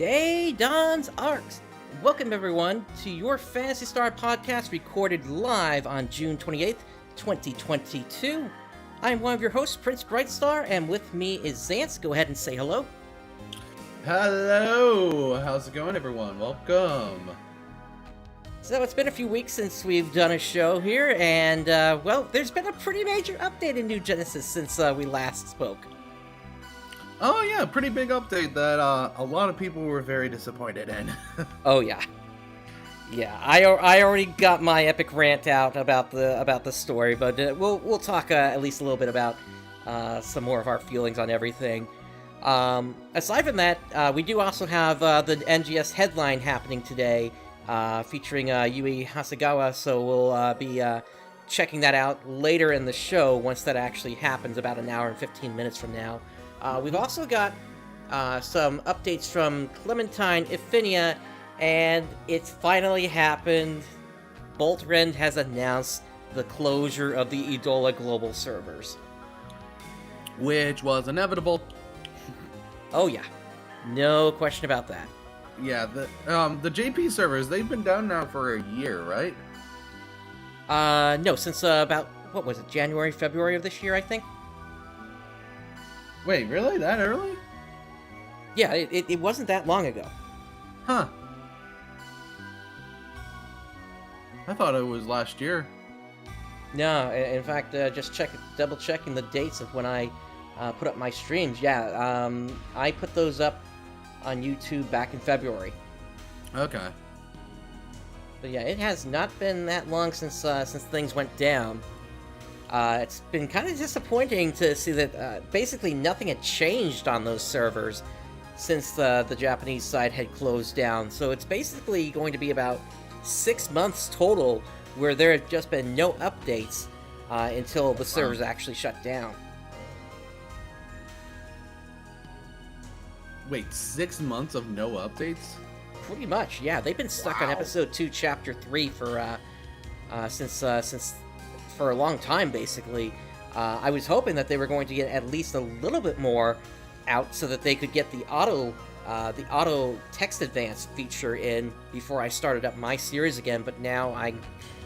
Hey, Dawns ARKS! Welcome everyone to your Phantasy Star podcast recorded live on June 28th, 2022. I'm one of your hosts, PrinceBrightstar, and with me is Zance. Go ahead and say hello. Hello! How's it going, everyone? Welcome! So it's been a few weeks since we've done a show here, and, well, there's been a pretty major update in New Genesis since we last spoke. Oh yeah, pretty big update that a lot of people were very disappointed in. Oh yeah. Yeah, I already got my epic rant out about the story, but we'll talk at least a little bit about some more of our feelings on everything. Aside from that, we do also have the NGS Headline happening today, featuring Yui Hasegawa, so we'll be checking that out later in the show once that actually happens, about an hour and 15 minutes from now. We've also got some updates from Clementine Iphinia, and it's finally happened. Boltrend has announced the closure of the Edola global servers. Which was inevitable. Oh yeah, no question about that. Yeah, the JP servers, they've been down now for a year, right? No, since about, what was it, January, February of this year, I think? Wait, really? That early? Yeah, it wasn't that long ago. Huh. I thought it was last year. No, in fact, just double checking the dates of when I put up my streams. Yeah, I put those up on YouTube back in February. Okay. But yeah, it has not been that long since things went down. It's been kind of disappointing to see that basically nothing had changed on those servers since the Japanese side had closed down. So it's basically going to be about 6 months total where there have just been no updates until the servers actually shut down. Wait, 6 months of no updates? Pretty much, yeah. They've been stuck on episode 2, chapter 3 for since for a long time, basically. I was hoping that they were going to get at least a little bit more out so that they could get the auto text advance feature in before I started up my series again, but now I'm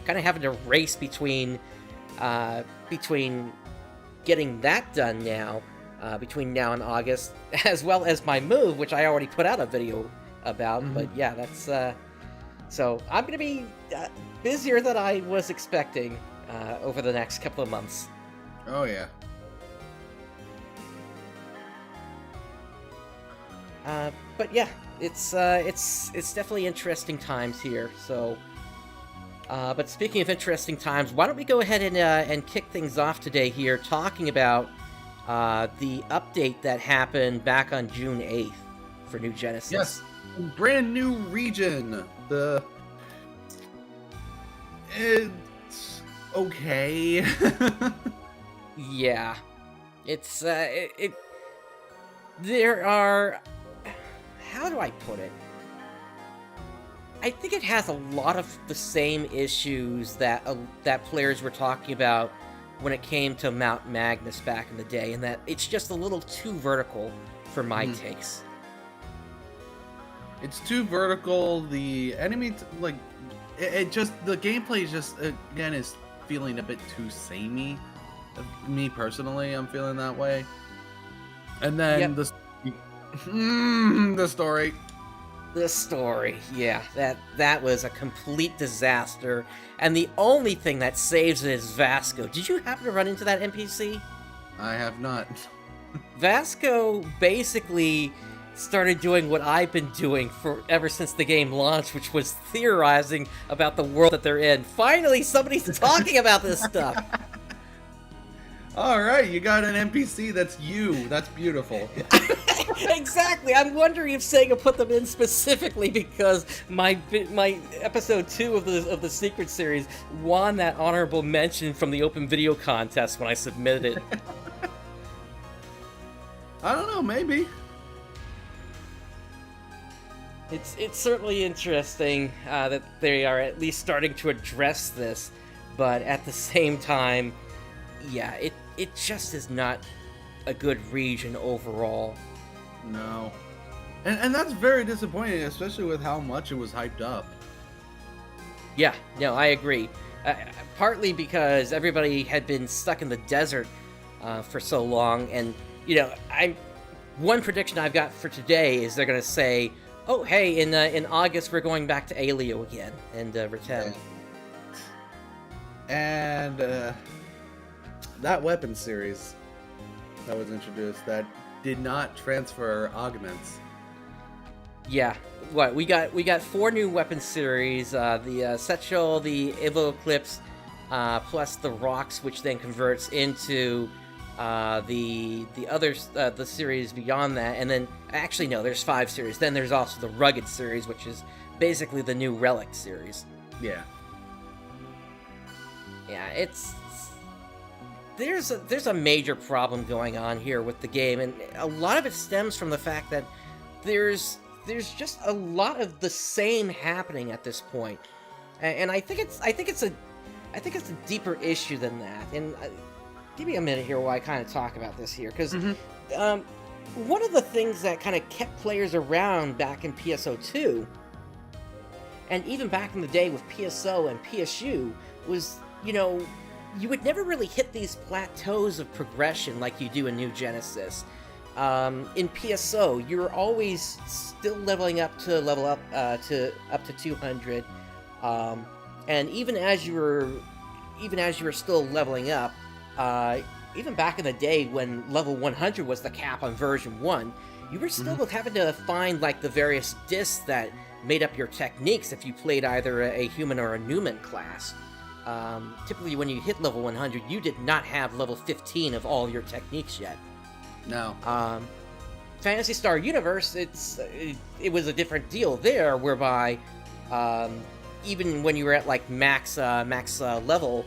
kind of having to race between getting that done now, between now and August, as well as my move, which I already put out a video about. Mm-hmm. But yeah, that's so I'm gonna be busier than I was expecting over the next couple of months. Oh yeah. But yeah, it's definitely interesting times here. So, but speaking of interesting times, why don't we go ahead and kick things off today here, talking about the update that happened back on June 8th for New Genesis. Yes, brand new region. It's okay. Yeah, it's there are, how do I put it? I think it has a lot of the same issues that players were talking about when it came to Mount Magnus back in the day, and that it's just a little too vertical for my takes. It's too vertical. The enemy, it just, the gameplay is just, again, is feeling a bit too samey. Me personally, I'm feeling that way. And then the story. The story, yeah, that was a complete disaster. And the only thing that saves it is Vasco. Did you happen to run into that NPC? I have not. Vasco basically started doing what I've been doing ever since the game launched, which was theorizing about the world that they're in. Finally, somebody's talking about this stuff. All right, you got an NPC that's you. That's beautiful. Exactly. I'm wondering if Sega put them in specifically because my episode 2 of the Secret Series won that honorable mention from the open video contest when I submitted it. I don't know, maybe. It's certainly interesting that they are at least starting to address this, but at the same time, yeah, it just is not a good region overall. No. And that's very disappointing, especially with how much it was hyped up. Yeah, no, I agree. Partly because everybody had been stuck in the desert for so long, and one prediction I've got for today is they're gonna say, "Oh, hey, in August we're going back to Aleo again and Retem." And that weapon series that was introduced that did not transfer augments. Yeah, what we got 4 new weapon series: the Setchel, the Evo Eclipse, plus the Rocks, which then converts into the others, the series beyond that, and then actually no, there's 5 series. Then there's also the Rugged series, which is basically the new Relic series. Yeah. Yeah, there's a major problem going on here with the game, and a lot of it stems from the fact that there's just a lot of the same happening at this point, and I think it's a deeper issue than that. And give me a minute here while I kind of talk about this here, because one of the things that kind of kept players around back in PSO2, and even back in the day with PSO and PSU, was you would never really hit these plateaus of progression like you do in New Genesis. In PSO, you're always still leveling up to level up to 200, and even as you were still leveling up, even back in the day when level 100 was the cap on version 1, you were still having to find like the various discs that made up your techniques if you played either a human or a Newman class. Typically, when you hit level 100, you did not have level 15 of all your techniques yet. No. Phantasy Star Universe, it was a different deal there, whereby even when you were at like max level,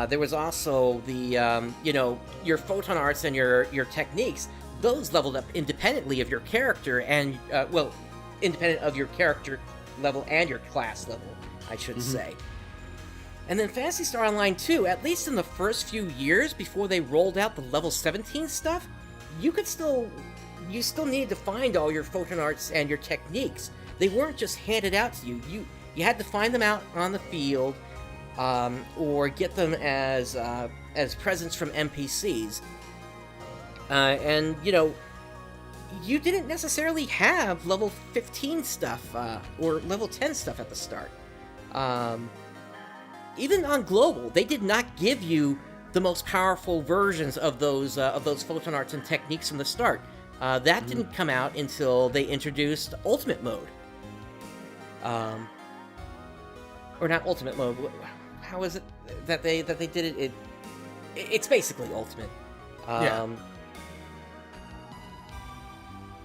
there was also the your photon arts and your techniques. Those leveled up independently of your character and independent of your character level and your class level, I should say. And then Phantasy Star Online 2, at least in the first few years before they rolled out the level 17 stuff, you still needed to find all your photon arts and your techniques. They weren't just handed out to you. You had to find them out on the field, or get them as presents from NPCs. And you didn't necessarily have level 15 stuff or level 10 stuff at the start. Even on Global, they did not give you the most powerful versions of those photon arts and techniques from the start. That didn't come out until they introduced Ultimate Mode. Or not Ultimate Mode. How is it that they did it? It's basically Ultimate.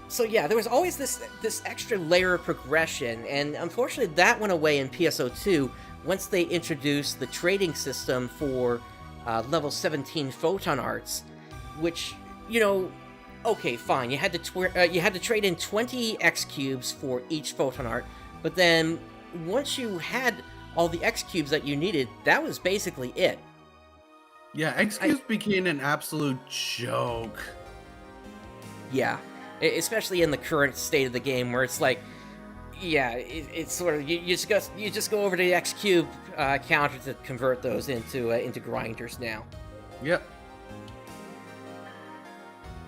So yeah, there was always this extra layer of progression, and unfortunately that went away in PSO2 once they introduced the trading system for level 17 photon arts, which, okay, fine, you had to trade in 20 X cubes for each photon art, but then once you had all the X cubes that you needed, that was basically it. Yeah, X cubes became an absolute joke. Yeah, especially in the current state of the game, where it's like, yeah, it's sort of you just go over to the X cube counter to convert those into grinders now. Yep.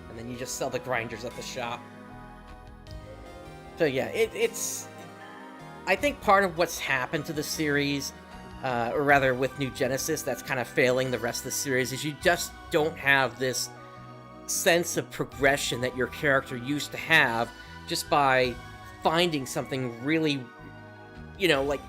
And then you just sell the grinders at the shop. So yeah, it's. I think part of what's happened to the series, or rather with New Genesis, that's kind of failing the rest of the series, is you just don't have this sense of progression that your character used to have just by finding something really, like,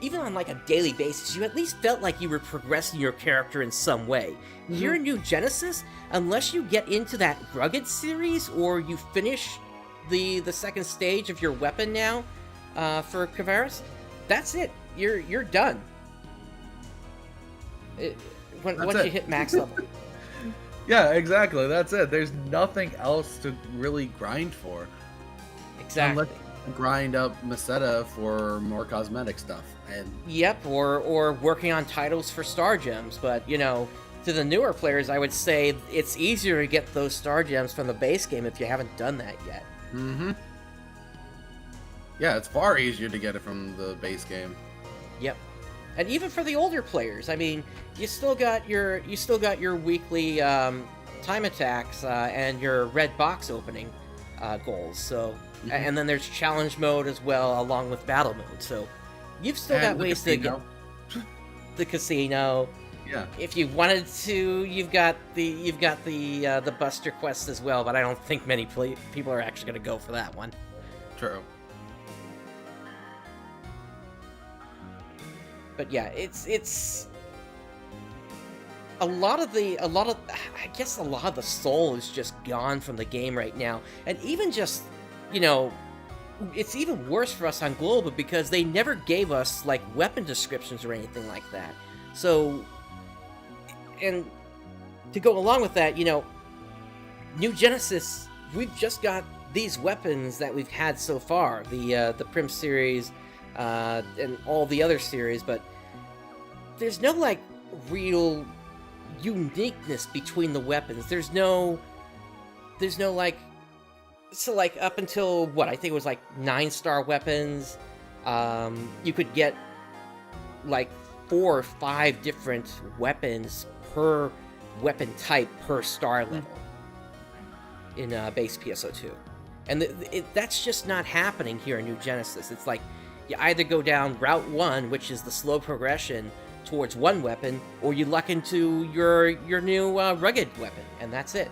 even on like a daily basis, you at least felt like you were progressing your character in some way. Here in New Genesis, unless you get into that Rugged series or you finish the second stage of your weapon now for Kavaris, that's it. You're done. Once you hit max level. Yeah, exactly. That's it. There's nothing else to really grind for. Exactly. Unless you grind up Meseta for more cosmetic stuff. And yep, or working on titles for Star Gems. But, to the newer players, I would say it's easier to get those Star Gems from the base game if you haven't done that yet. Yeah, it's far easier to get it from the base game. Yep. And even for the older players, I mean, you still got your weekly time attacks and your red box opening goals. So, and then there's challenge mode as well, along with battle mode. So, you've still got ways to get the casino. Yeah. If you wanted to, you've got the Buster quest as well, but I don't think many people are actually going to go for that one. True. But yeah, it's a lot of the soul is just gone from the game right now. And even just, it's even worse for us on Global because they never gave us like weapon descriptions or anything like that. So, and to go along with that, New Genesis, we've just got these weapons that we've had so far, the Prim series, and all the other series, but there's no like real uniqueness between the weapons. There's no like, so like up until what I think it was like 9-star weapons, you could get like 4 or 5 different weapons per weapon type per star level in base PSO2, and that's just not happening here in New Genesis. It's like you either go down Route 1, which is the slow progression towards one weapon, or you luck into your new rugged weapon, and that's it.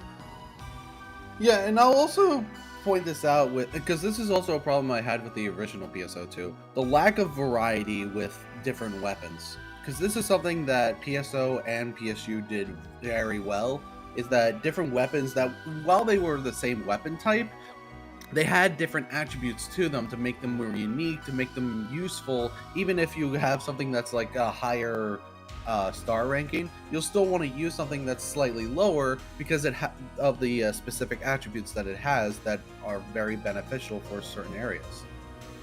Yeah, and I'll also point this out because this is also a problem I had with the original PSO2, the lack of variety with different weapons. Because this is something that PSO and PSU did very well, is that different weapons that, while they were the same weapon type, they had different attributes to them to make them more unique, to make them useful. Even if you have something that's like a higher star ranking, you'll still want to use something that's slightly lower because of the specific attributes that it has that are very beneficial for certain areas.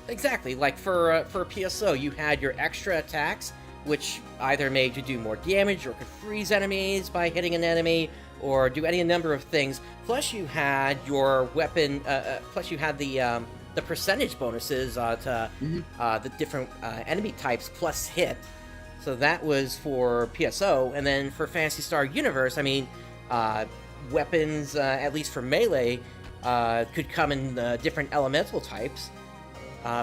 Exactly. Like for PSO, you had your extra attacks, which either made you do more damage or could freeze enemies by hitting an enemy, or do any number of things. Plus, you had your weapon. Plus, you had the percentage bonuses to the different enemy types plus hit. So that was for PSO, and then for Phantasy Star Universe, I mean, weapons at least for melee could come in different elemental types.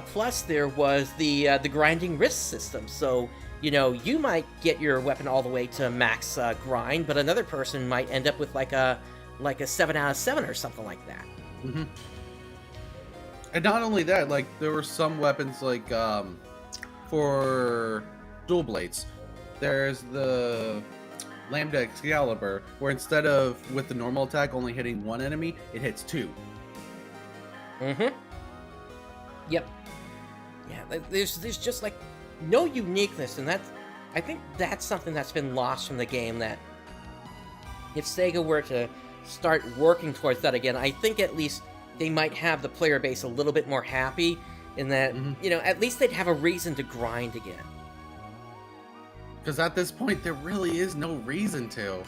Plus, there was the grinding wrist system. So you might get your weapon all the way to max grind, but another person might end up with like a 7 out of 7 or something like that. Mm-hmm. And not only that, like there were some weapons like for dual blades. There's the Lambda Excalibur, where instead of with the normal attack only hitting one enemy, it hits 2. Mm-hmm. Yep. Yeah, there's just like no uniqueness, and I think that's something that's been lost from the game, that if Sega were to start working towards that again, I think at least they might have the player base a little bit more happy in that, at least they'd have a reason to grind again. Because at this point, there really is no reason to.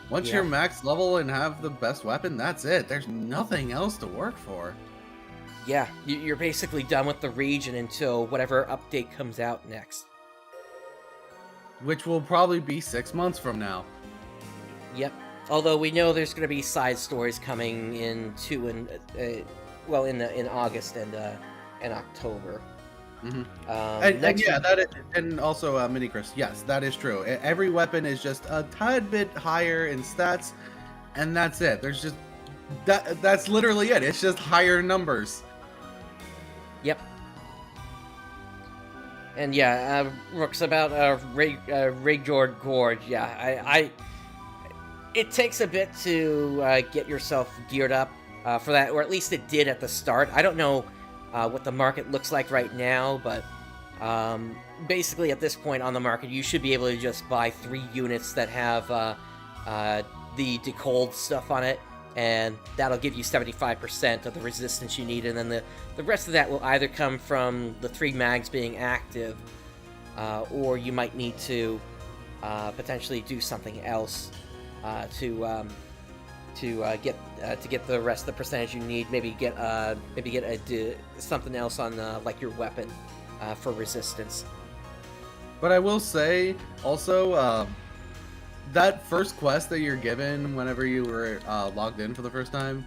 Once you're max level and have the best weapon, that's it. There's nothing else to work for. Yeah, you're basically done with the region until whatever update comes out next. Which will probably be 6 months from now. Yep. Although we know there's going to be side stories coming in in August and October. Mm-hmm. And also Mini Chris. Yes, that is true. Every weapon is just a tad bit higher in stats, and that's it. There's just that's literally it. It's just higher numbers. Yep. And yeah, Rook's about Ragjord Gorge. Yeah, it takes a bit to get yourself geared up for that, or at least it did at the start. I don't know what the market looks like right now, but basically at this point on the market, you should be able to just buy 3 units that have the decold stuff on it, and that'll give you 75% of the resistance you need, and then the rest of that will either come from the 3 mags being active, or you might need to potentially do something else to to get the rest of the percentage you need. Maybe get something else on like your weapon for resistance. But I will say also that first quest that you're given whenever you were logged in for the first time,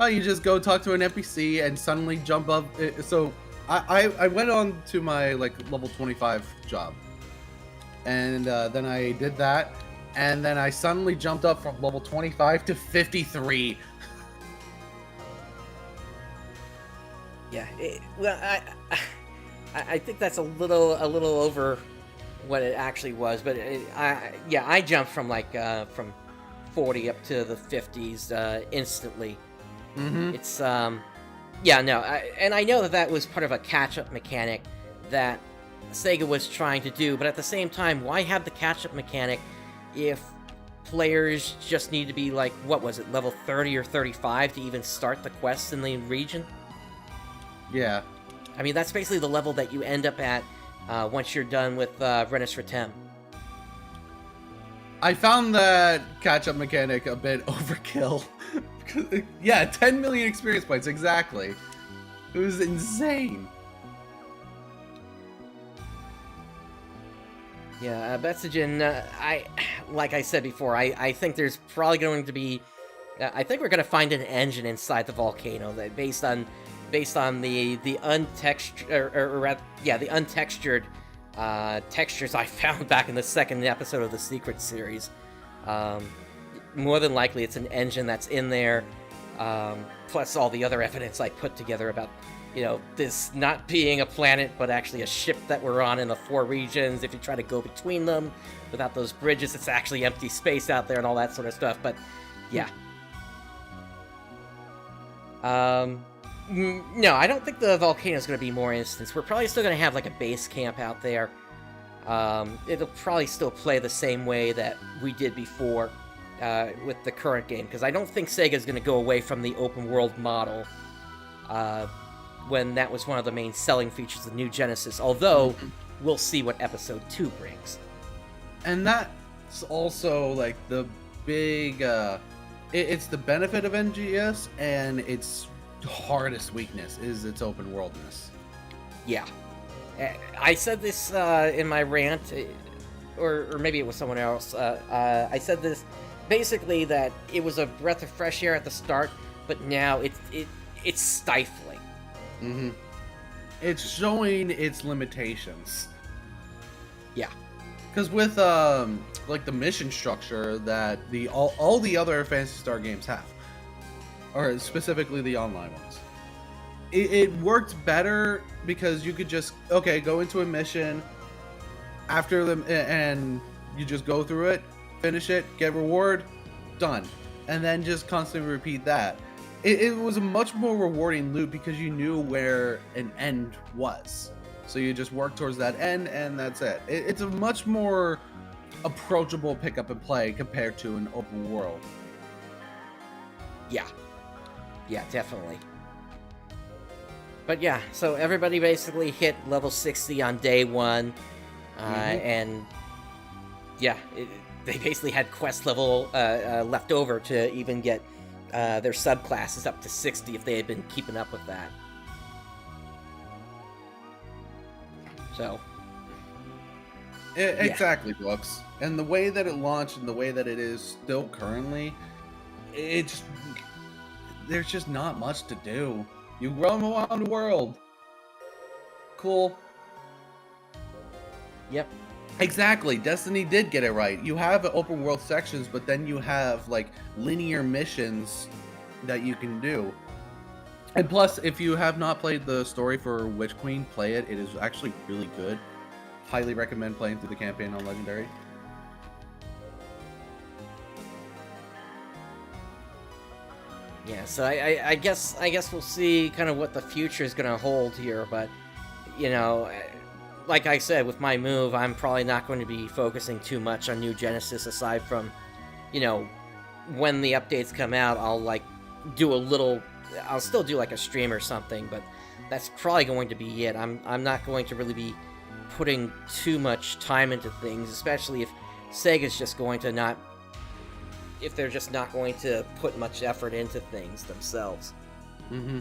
you just go talk to an NPC and suddenly jump up. So I went on to my like level 25 job, and then I did that, and then I suddenly jumped up from level 25 to 53. Yeah, well, I think that's a little over what it actually was, but I jumped from like from 40 up to the 50s instantly. Mm-hmm. It's and I know that was part of a catch-up mechanic that Sega was trying to do, but at the same time, why have the catch-up mechanic if players just need to be like, what was it, level 30 or 35 to even start the quests in the region? Yeah. I mean, that's basically the level that you end up at once you're done with Renus Retem. I found that catch-up mechanic a bit overkill. Yeah, 10 million experience points, exactly. It was insane. Yeah, Betsugen, like I said before, I think there's probably going to be... I think we're going to find an engine inside the volcano that based on the untextured, the untextured textures I found back in the second episode of the Secret series. More than likely, it's an engine that's in there, plus all the other evidence I put together about, this not being a planet, but actually a ship that we're on in the 4 regions. If you try to go between them without those bridges, it's actually empty space out there and all that sort of stuff. But yeah. No, I don't think the volcano is going to be more instance. We're probably still going to have like a base camp out there. It'll probably still play the same way that we did before with the current game, because I don't think Sega's going to go away from the open world model when that was one of the main selling features of New Genesis, although we'll see what Episode 2 brings. And that's also like the big... it's the benefit of NGS, and its hardest weakness is its open worldness. Yeah. I said this in my rant, or maybe it was someone else. I said this basically that it was a breath of fresh air at the start, but now it's stifling. Mm-hmm. It's showing its limitations. Yeah. Because with like the mission structure that all the other Phantasy Star games have, or specifically the online ones, it worked better because you could just go into a mission after them and you just go through it, finish it, get reward, done, and then just constantly repeat that. It was a much more rewarding loop because you knew where an end was. So you just work towards that end, and that's it. It's a much more approachable pick up and play compared to an open world. Yeah. Yeah, definitely. But yeah, so everybody basically hit level 60 on day 1. And yeah, they basically had quest level left over to even get their subclasses up to 60 if they had been keeping up with that. So exactly, Brooks. And the way that it launched and the way that it is still currently, there's just not much to do. You roam around the world. Cool. Yep. Exactly. Destiny did get it right. You have open world sections, but then you have like linear missions that you can do. And plus, if you have not played the story for Witch Queen, play it. It is actually really good. Highly recommend playing through the campaign on Legendary. Yeah, so I guess we'll see kind of what the future is going to hold here, but like I said, with my move, I'm probably not going to be focusing too much on New Genesis aside from, when the updates come out, I'll still do like a stream or something, but that's probably going to be it. I'm not going to really be putting too much time into things, especially if Sega's just going to not if they're just not going to put much effort into things themselves. Mm-hmm.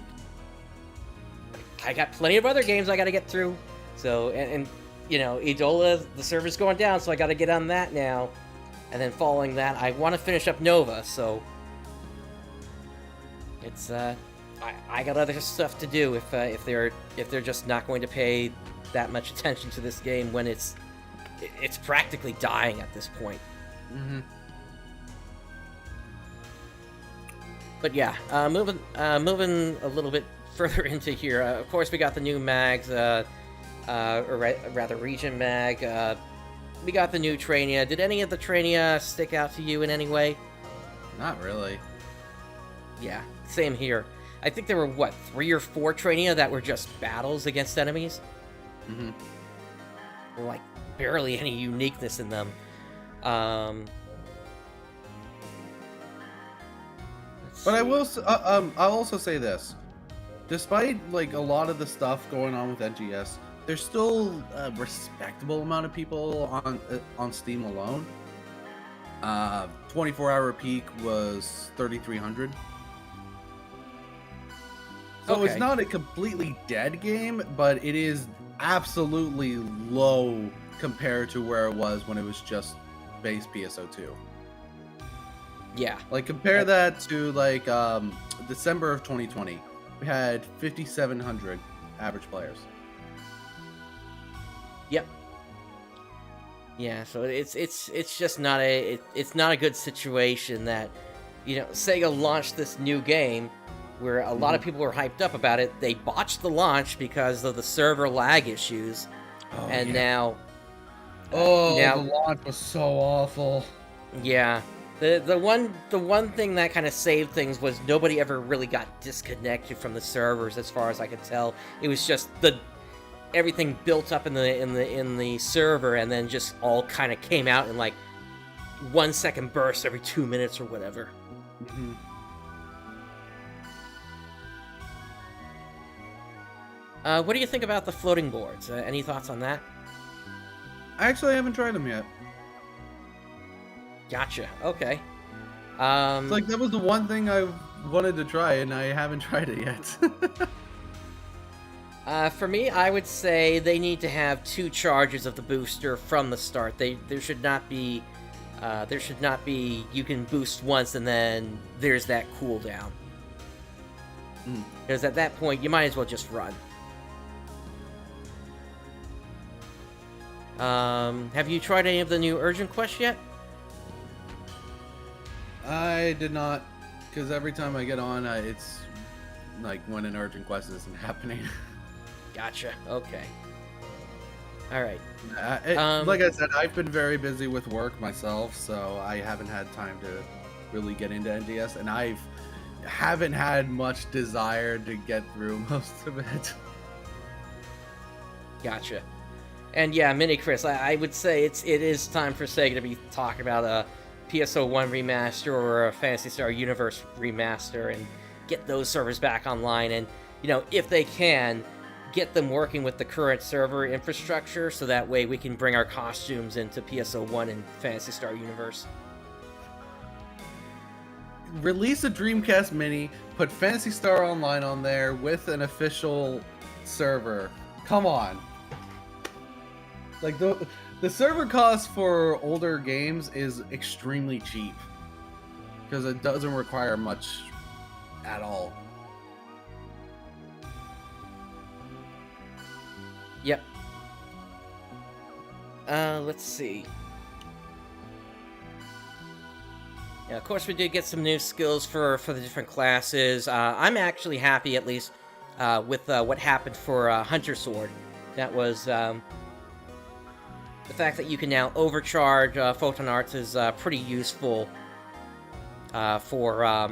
I got plenty of other games I got to get through. So, and you know, Edola, the server's going down, so I got to get on that now. And then following that, I want to finish up Nova, so it's I got other stuff to do if they're just not going to pay that much attention to this game when it's practically dying at this point. Mm-hmm. But yeah, moving a little bit further into here. Of course, we got the new mags, or rather region mag. We got the new Trainia. Did any of the Trainia stick out to you in any way? Not really. Yeah, same here. I think there were, what, 3 or 4 Trainia that were just battles against enemies? Mm-hmm. Like, barely any uniqueness in them. But I'll also say this. Despite, like, a lot of the stuff going on with NGS, there's still a respectable amount of people on Steam alone. 24-hour peak was 3,300. So Okay. It's not a completely dead game, but it is absolutely low compared to where it was when it was just base PSO2. Yeah. Like, compare that to, like, December of 2020. We had 5,700 average players. Yep. Yeah, so it's just not it's not a good situation that, you know, Sega launched this new game where a lot of people were hyped up about it. They botched the launch because of the server lag issues, and now the launch was so awful. Yeah. The one thing that kind of saved things was nobody ever really got disconnected from the servers, as far as I could tell. It was just everything built up in the server, and then just all kind of came out in like 1 second bursts every 2 minutes or whatever. Mm-hmm. What do you think about the floating boards? Any thoughts on that? I actually haven't tried them yet. Gotcha. Okay. It's like, that was the one thing I wanted to try, and I haven't tried it yet. For me, I would say they need to have 2 charges of the booster from the start. There should not be you can boost once and then there's that cooldown. Because at that point, you might as well just run. Have you tried any of the new urgent quests yet? I did not, because every time I get on, it's like when an urgent quest isn't happening. Gotcha. Okay. All right. Like I said, I've been very busy with work myself, so I haven't had time to really get into NGS, and I haven't had much desire to get through most of it. Gotcha. And yeah, Mini Chris, I would say it is time for Sega to be talking about a PSO1 remaster or a Phantasy Star Universe remaster and get those servers back online, and, you know, if they can, get them working with the current server infrastructure so that way we can bring our costumes into PSO1 and Phantasy Star Universe. Release a Dreamcast Mini, put Phantasy Star Online on there with an official server. Come on. Like, the server cost for older games is extremely cheap because it doesn't require much at all. Yep. Let's see. Yeah, of course we did get some new skills for the different classes. I'm actually happy, at least, with what happened for Hunter Sword. That was, the fact that you can now overcharge Photon Arts is pretty useful for,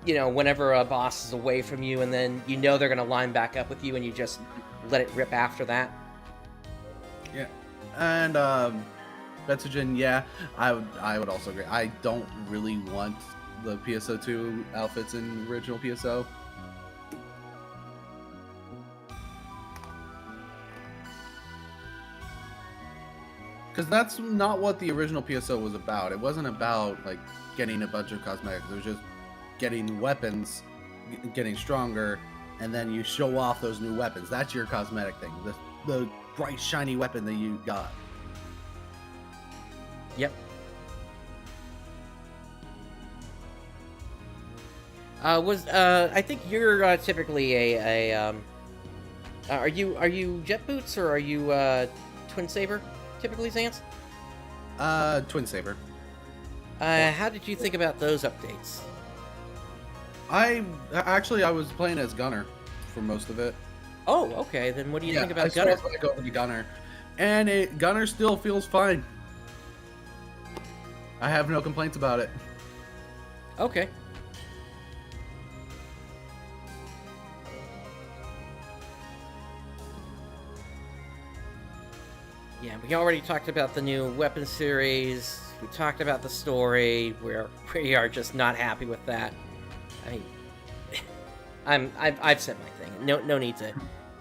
you know, whenever a boss is away from you, and then you know they're going to line back up with you, and you just let it rip after that. Yeah, and Betsugen, yeah, I would also agree. I don't really want the PSO2 outfits in original PSO. Because that's not what the original PSO was about. It wasn't about like getting a bunch of cosmetics. It was just getting weapons, getting stronger, and then you show off those new weapons. That's your cosmetic thing. The bright shiny weapon that you got. Yep. I think you're typically are you Jet Boots or are you Twin Saber typically, Zance? Twin Saber. How did you think about those updates? I was playing as Gunner for most of it. Oh, okay. Then what do you think about Gunner? I was going to go with the Gunner, and Gunner still feels fine. I have no complaints about it. Okay. Yeah, we already talked about the new weapon series. We talked about the story. We are just not happy with that. I've said my thing. No need to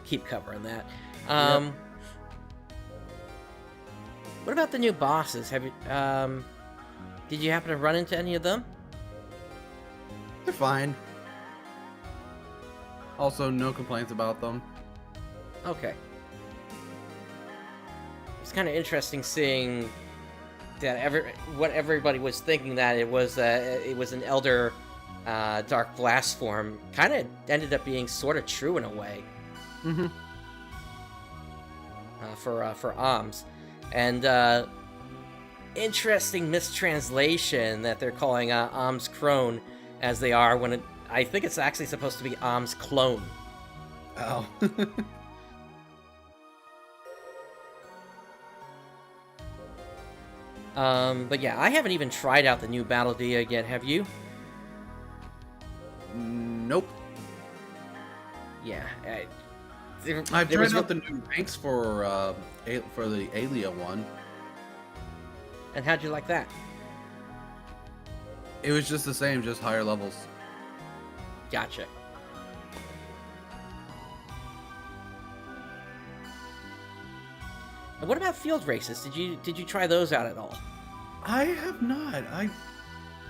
keep covering that. Yep. What about the new bosses? Have you did you happen to run into any of them? They're fine. Also, no complaints about them. Okay. It's kind of interesting seeing that what everybody was thinking that it was an Elder Dark Blast form kind of ended up being sort of true in a way. Mm-hmm. For ARMS, and interesting mistranslation that they're calling ARMS Crone as they are when I think it's actually supposed to be ARMS Clone. Oh. But yeah, I haven't even tried out the new Battle Dia yet. Have you? Nope. Yeah. I've tried out the new ranks for the Alia one. And how'd you like that? It was just the same, just higher levels. Gotcha. And what about field races? Did you try those out at all? I have not.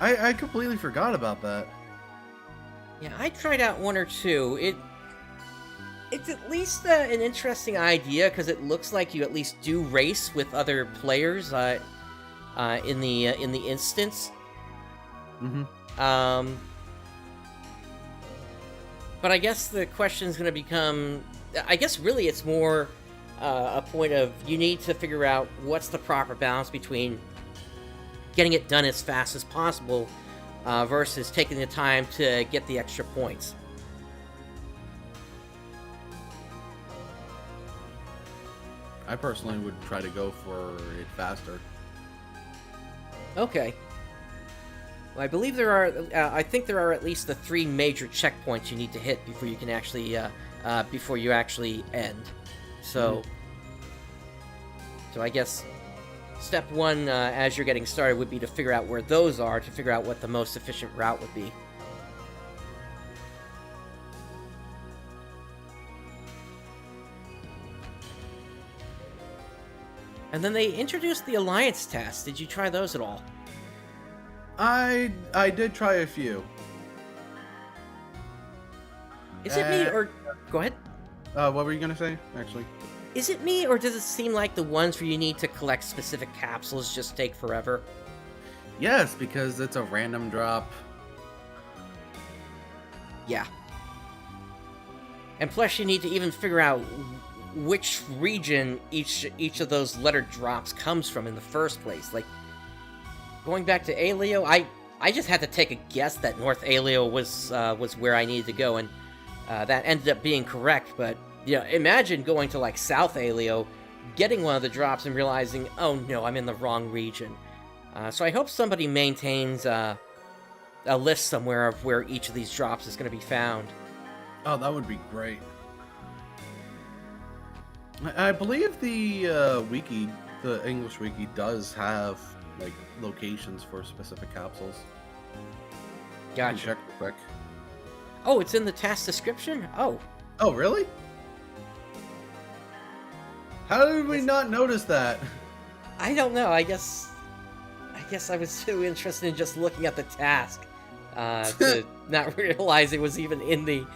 I completely forgot about that. Yeah, I tried out one or two. It's at least an interesting idea because it looks like you at least do race with other players in the instance. Mm-hmm. But I guess the question is going to become, I guess really it's more a point of you need to figure out what's the proper balance between getting it done as fast as possible versus taking the time to get the extra points. I personally would try to go for it faster. Okay. Well, I believe there are. I think there are at least the 3 major checkpoints you need to hit before you can actually, before you actually end. So, so I guess step 1, as you're getting started, would be to figure out where those are to figure out what the most efficient route would be. And then they introduced the Alliance tasks. Did you try those at all? I did try a few. Is it me or... Go ahead. What were you gonna say, actually? Is it me, or does it seem like the ones where you need to collect specific capsules just take forever? Yes, because it's a random drop. Yeah. And plus you need to even figure out which region each of those lettered drops comes from in the first place. Like, going back to Alio, I just had to take a guess that North Alio was where I needed to go, and that ended up being correct, but you know, imagine going to like South Alio, getting one of the drops and realizing, oh no, I'm in the wrong region. So I hope somebody maintains a list somewhere of where each of these drops is going to be found. Oh, that would be great. I believe the wiki, the English wiki, does have like locations for specific capsules. Gotcha. Check real quick. Oh, it's in the task description? Oh. Oh, really? How did we not notice that? I don't know. I guess I was too interested in just looking at the task to not realize it was even in the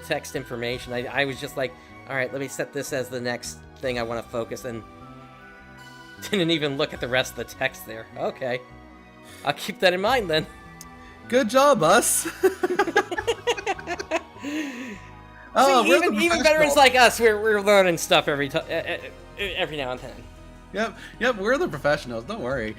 text information. I was just like, all right, let me set this as the next thing I want to focus, and didn't even look at the rest of the text there. Okay, I'll keep that in mind then. Good job, us. Oh, see, even veterans like us, we're learning stuff every now and then. Yep, we're the professionals. Don't worry.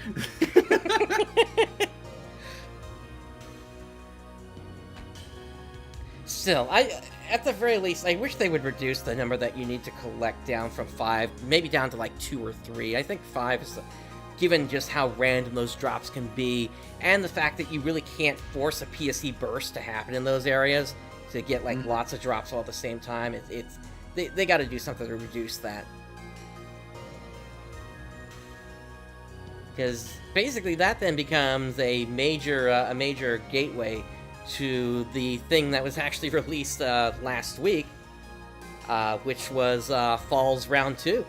Still, at the very least, I wish they would reduce the number that you need to collect down from 5, maybe down to like 2 or 3. I think 5 is, given just how random those drops can be, and the fact that you really can't force a PSE burst to happen in those areas to get like lots of drops all at the same time. They got to do something to reduce that. Because basically that then becomes a major gateway to the thing that was actually released last week, which was Falls Round 2.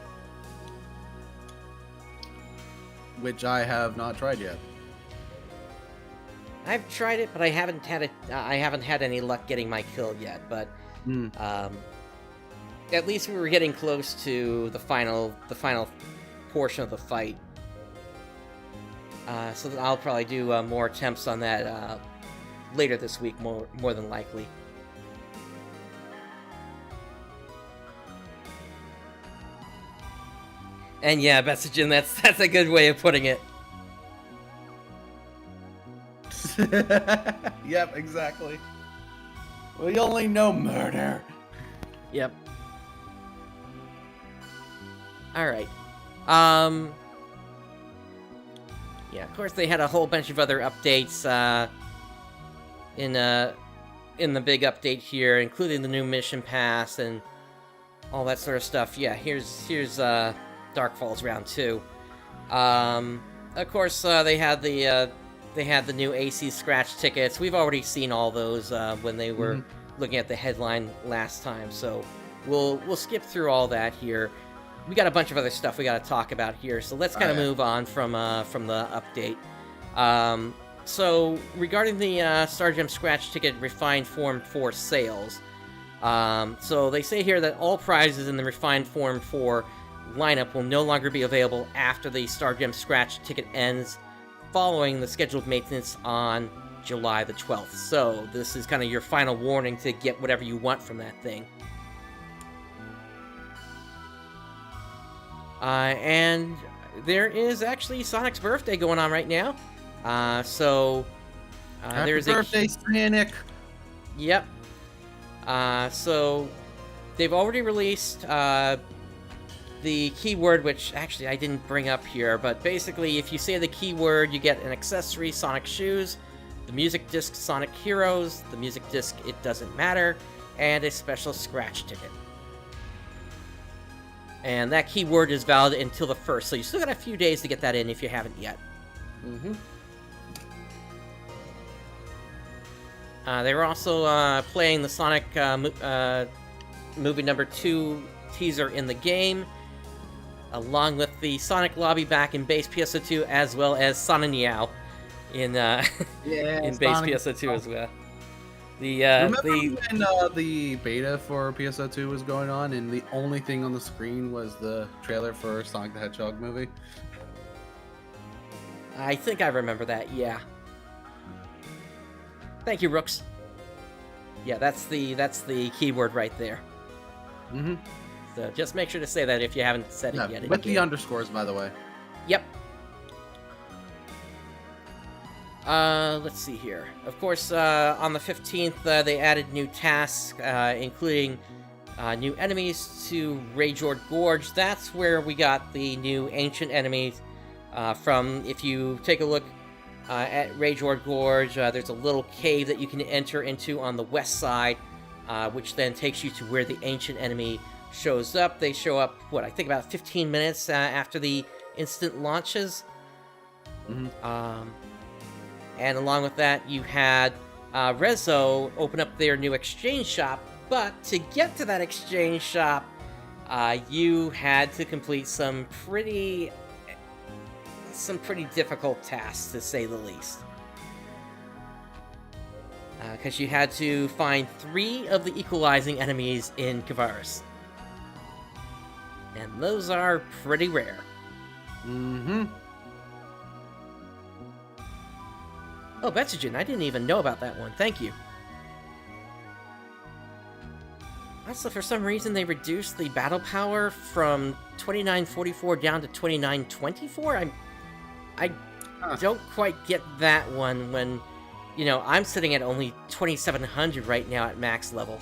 Which I have not tried yet. I've tried it, but I haven't had any luck getting my kill yet. But at least we were getting close to the final portion of the fight. So I'll probably do more attempts on that later this week, more than likely. And yeah, Betsujin, that's a good way of putting it. Yep, exactly. We only know murder. Yep. Alright. Yeah, of course they had a whole bunch of other updates in the big update here, including the new mission pass and all that sort of stuff. Yeah, here's Dark Falls Round 2. Of course, they had the new AC scratch tickets. We've already seen all those when they were looking at the headline last time, so we'll skip through all that here. We got a bunch of other stuff we got to talk about here, so let's kind of move on from the update. So regarding the Star Gem Scratch Ticket Refined Form 4 sales, so they say here that all prizes in the Refined Form 4 lineup will no longer be available after the Star Gem Scratch Ticket ends, following the scheduled maintenance on July the 12th. So this is kind of your final warning to get whatever you want from that thing. And there is actually Sonic's birthday going on right now. So there's Happy birthday, Sonic! Yep. So they've already released the keyword, which actually I didn't bring up here, but basically if you say the keyword, you get an accessory, Sonic Shoes, the music disc, Sonic Heroes, the music disc, It Doesn't Matter, and a special scratch ticket. And that keyword is valid until the 1st, so you still got a few days to get that in if you haven't yet. They were also playing the Sonic movie number 2 teaser in the game, along with the Sonic lobby back in base PSO2, as well as Sonic Meow in in base PSO2 as well. Remember when the beta for PSO2 was going on, and the only thing on the screen was the trailer for Sonic the Hedgehog movie? I think I remember that, yeah. Thank you, Rooks. Yeah, that's the keyword right there. So just make sure to say that if you haven't said it yet. With the underscores, by the way. Yep. Let's see here. Of course, on the 15th, they added new tasks, including new enemies to Rajord Gorge. That's where we got the new ancient enemies from. If you take a look at Rajord Gorge, there's a little cave that you can enter into on the west side, which then takes you to where the ancient enemy shows up. They show up, what, I think about 15 minutes after the instant launches. And along with that, you had Rezo open up their new exchange shop, but to get to that exchange shop, you had to complete some pretty some pretty difficult tasks, to say the least. Because you had to find 3 of the equalizing enemies in Kvaris. And those are pretty rare. Mm-hmm. Oh, Betsugen, I didn't even know about that one. Thank you. Also, for some reason, they reduced the battle power from 2944 down to 2924? I don't quite get that one when, you know, I'm sitting at only 2700 right now at max level.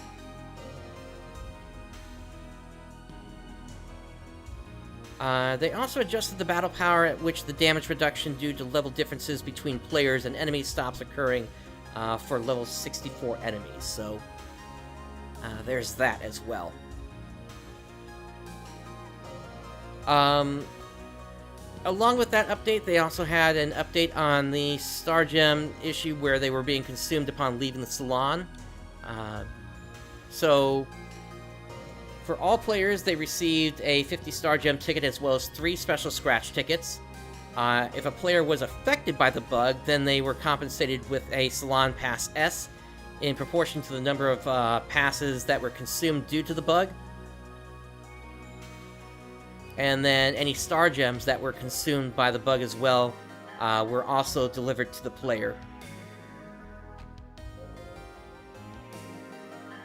They also adjusted the battle power at which the damage reduction due to level differences between players and enemies stops occurring for level 64 enemies, so there's that as well. Along with that update, they also had an update on the Star Gem issue where they were being consumed upon leaving the salon. So, for all players, they received a 50 Star Gem ticket as well as 3 special scratch tickets. If a player was affected by the bug, then they were compensated with a Salon Pass S in proportion to the number of passes that were consumed due to the bug. And then any Star Gems that were consumed by the bug as well were also delivered to the player.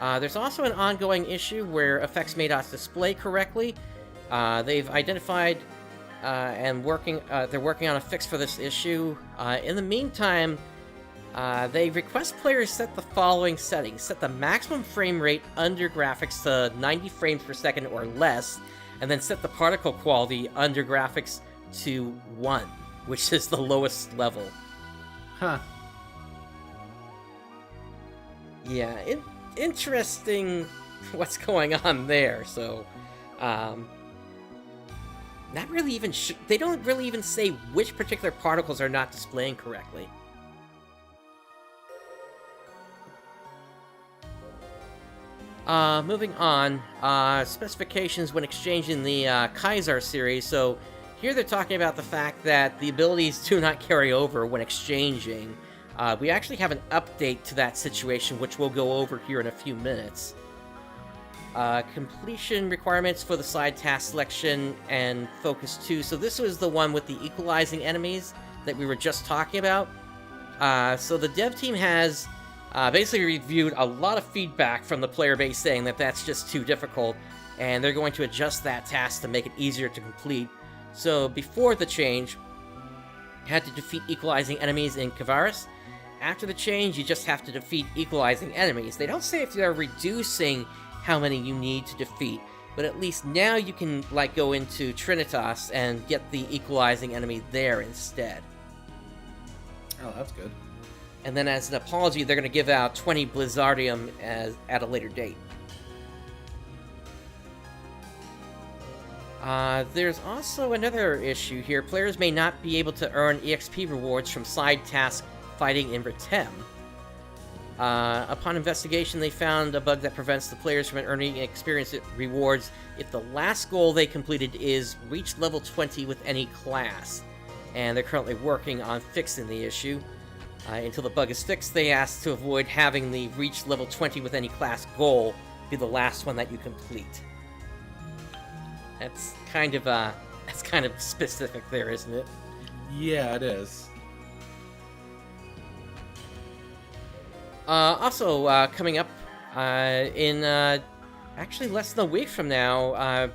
There's also an ongoing issue where effects may not display correctly. They've identified and they're working on a fix for this issue. In the meantime, they request players set the following settings. Set the maximum frame rate under graphics to 90 frames per second or less, and then set the particle quality under graphics to 1, which is the lowest level. Huh. Yeah, interesting what's going on there, so, not really even they don't really even say which particular particles are not displaying correctly. Moving on, specifications when exchanging the Kaiser series. So here they're talking about the fact that the abilities do not carry over when exchanging. We actually have an update to that situation, which we'll go over here in a few minutes. Completion requirements for the side task selection and focus 2. So this was the one with the equalizing enemies that we were just talking about. So the dev team has basically reviewed a lot of feedback from the player base saying that that's just too difficult, and they're going to adjust that task to make it easier to complete. So before the change, you had to defeat equalizing enemies in Kvaris. After the change, you just have to defeat equalizing enemies. They don't say if they're reducing how many you need to defeat, but at least now you can like go into Trinitas and get the equalizing enemy there instead. Oh, that's good. And then as an apology, they're going to give out 20 Blizzardium at a later date. There's also another issue here. Players may not be able to earn EXP rewards from side task fighting in Retem. Upon investigation, they found a bug that prevents the players from earning experience rewards if the last goal they completed is reach level 20 with any class. And they're currently working on fixing the issue. Until the bug is fixed, they ask to avoid having the reach level 20 with any class goal be the last one that you complete. That's kind of specific there, isn't it? Yeah, it is. Also, coming up in actually less than a week from now,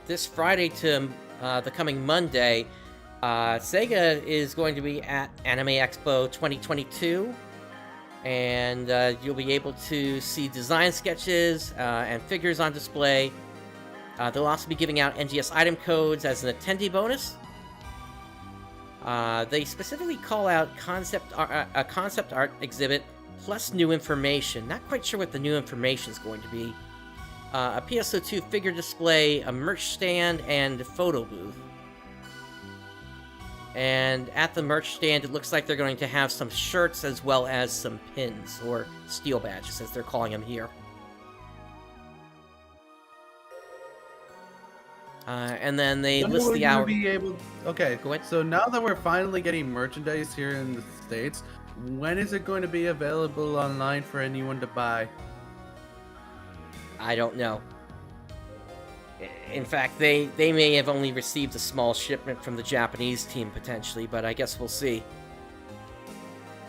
this Friday to the coming Monday, Sega is going to be at Anime Expo 2022, and you'll be able to see design sketches and figures on display. They'll also be giving out NGS item codes as an attendee bonus. They specifically call out a concept art exhibit plus new information. Not quite sure what the new information is going to be. A PSO2 figure display, a merch stand, and a photo booth. And at the merch stand, it looks like they're going to have some shirts as well as some pins, or steel badges, as they're calling them here. And then they When list will the you hour. be able? Okay, Go ahead. so now that we're finally getting merchandise here in the States, when is it going to be available online for anyone to buy? I don't know. In fact, they may have only received a small shipment from the Japanese team potentially, but I guess we'll see.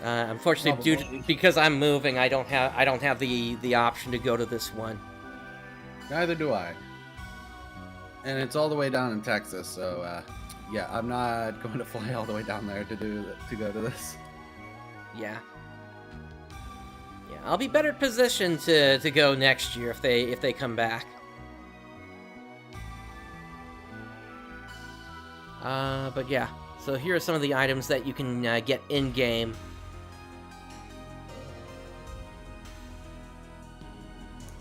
Unfortunately, Probably. because I'm moving, I don't have the option to go to this one. Neither do I. And it's all the way down in Texas, so yeah, I'm not going to fly all the way down there to go to this. Yeah. Yeah, I'll be better positioned to go next year if they come back. But yeah, so here are some of the items that you can get in-game.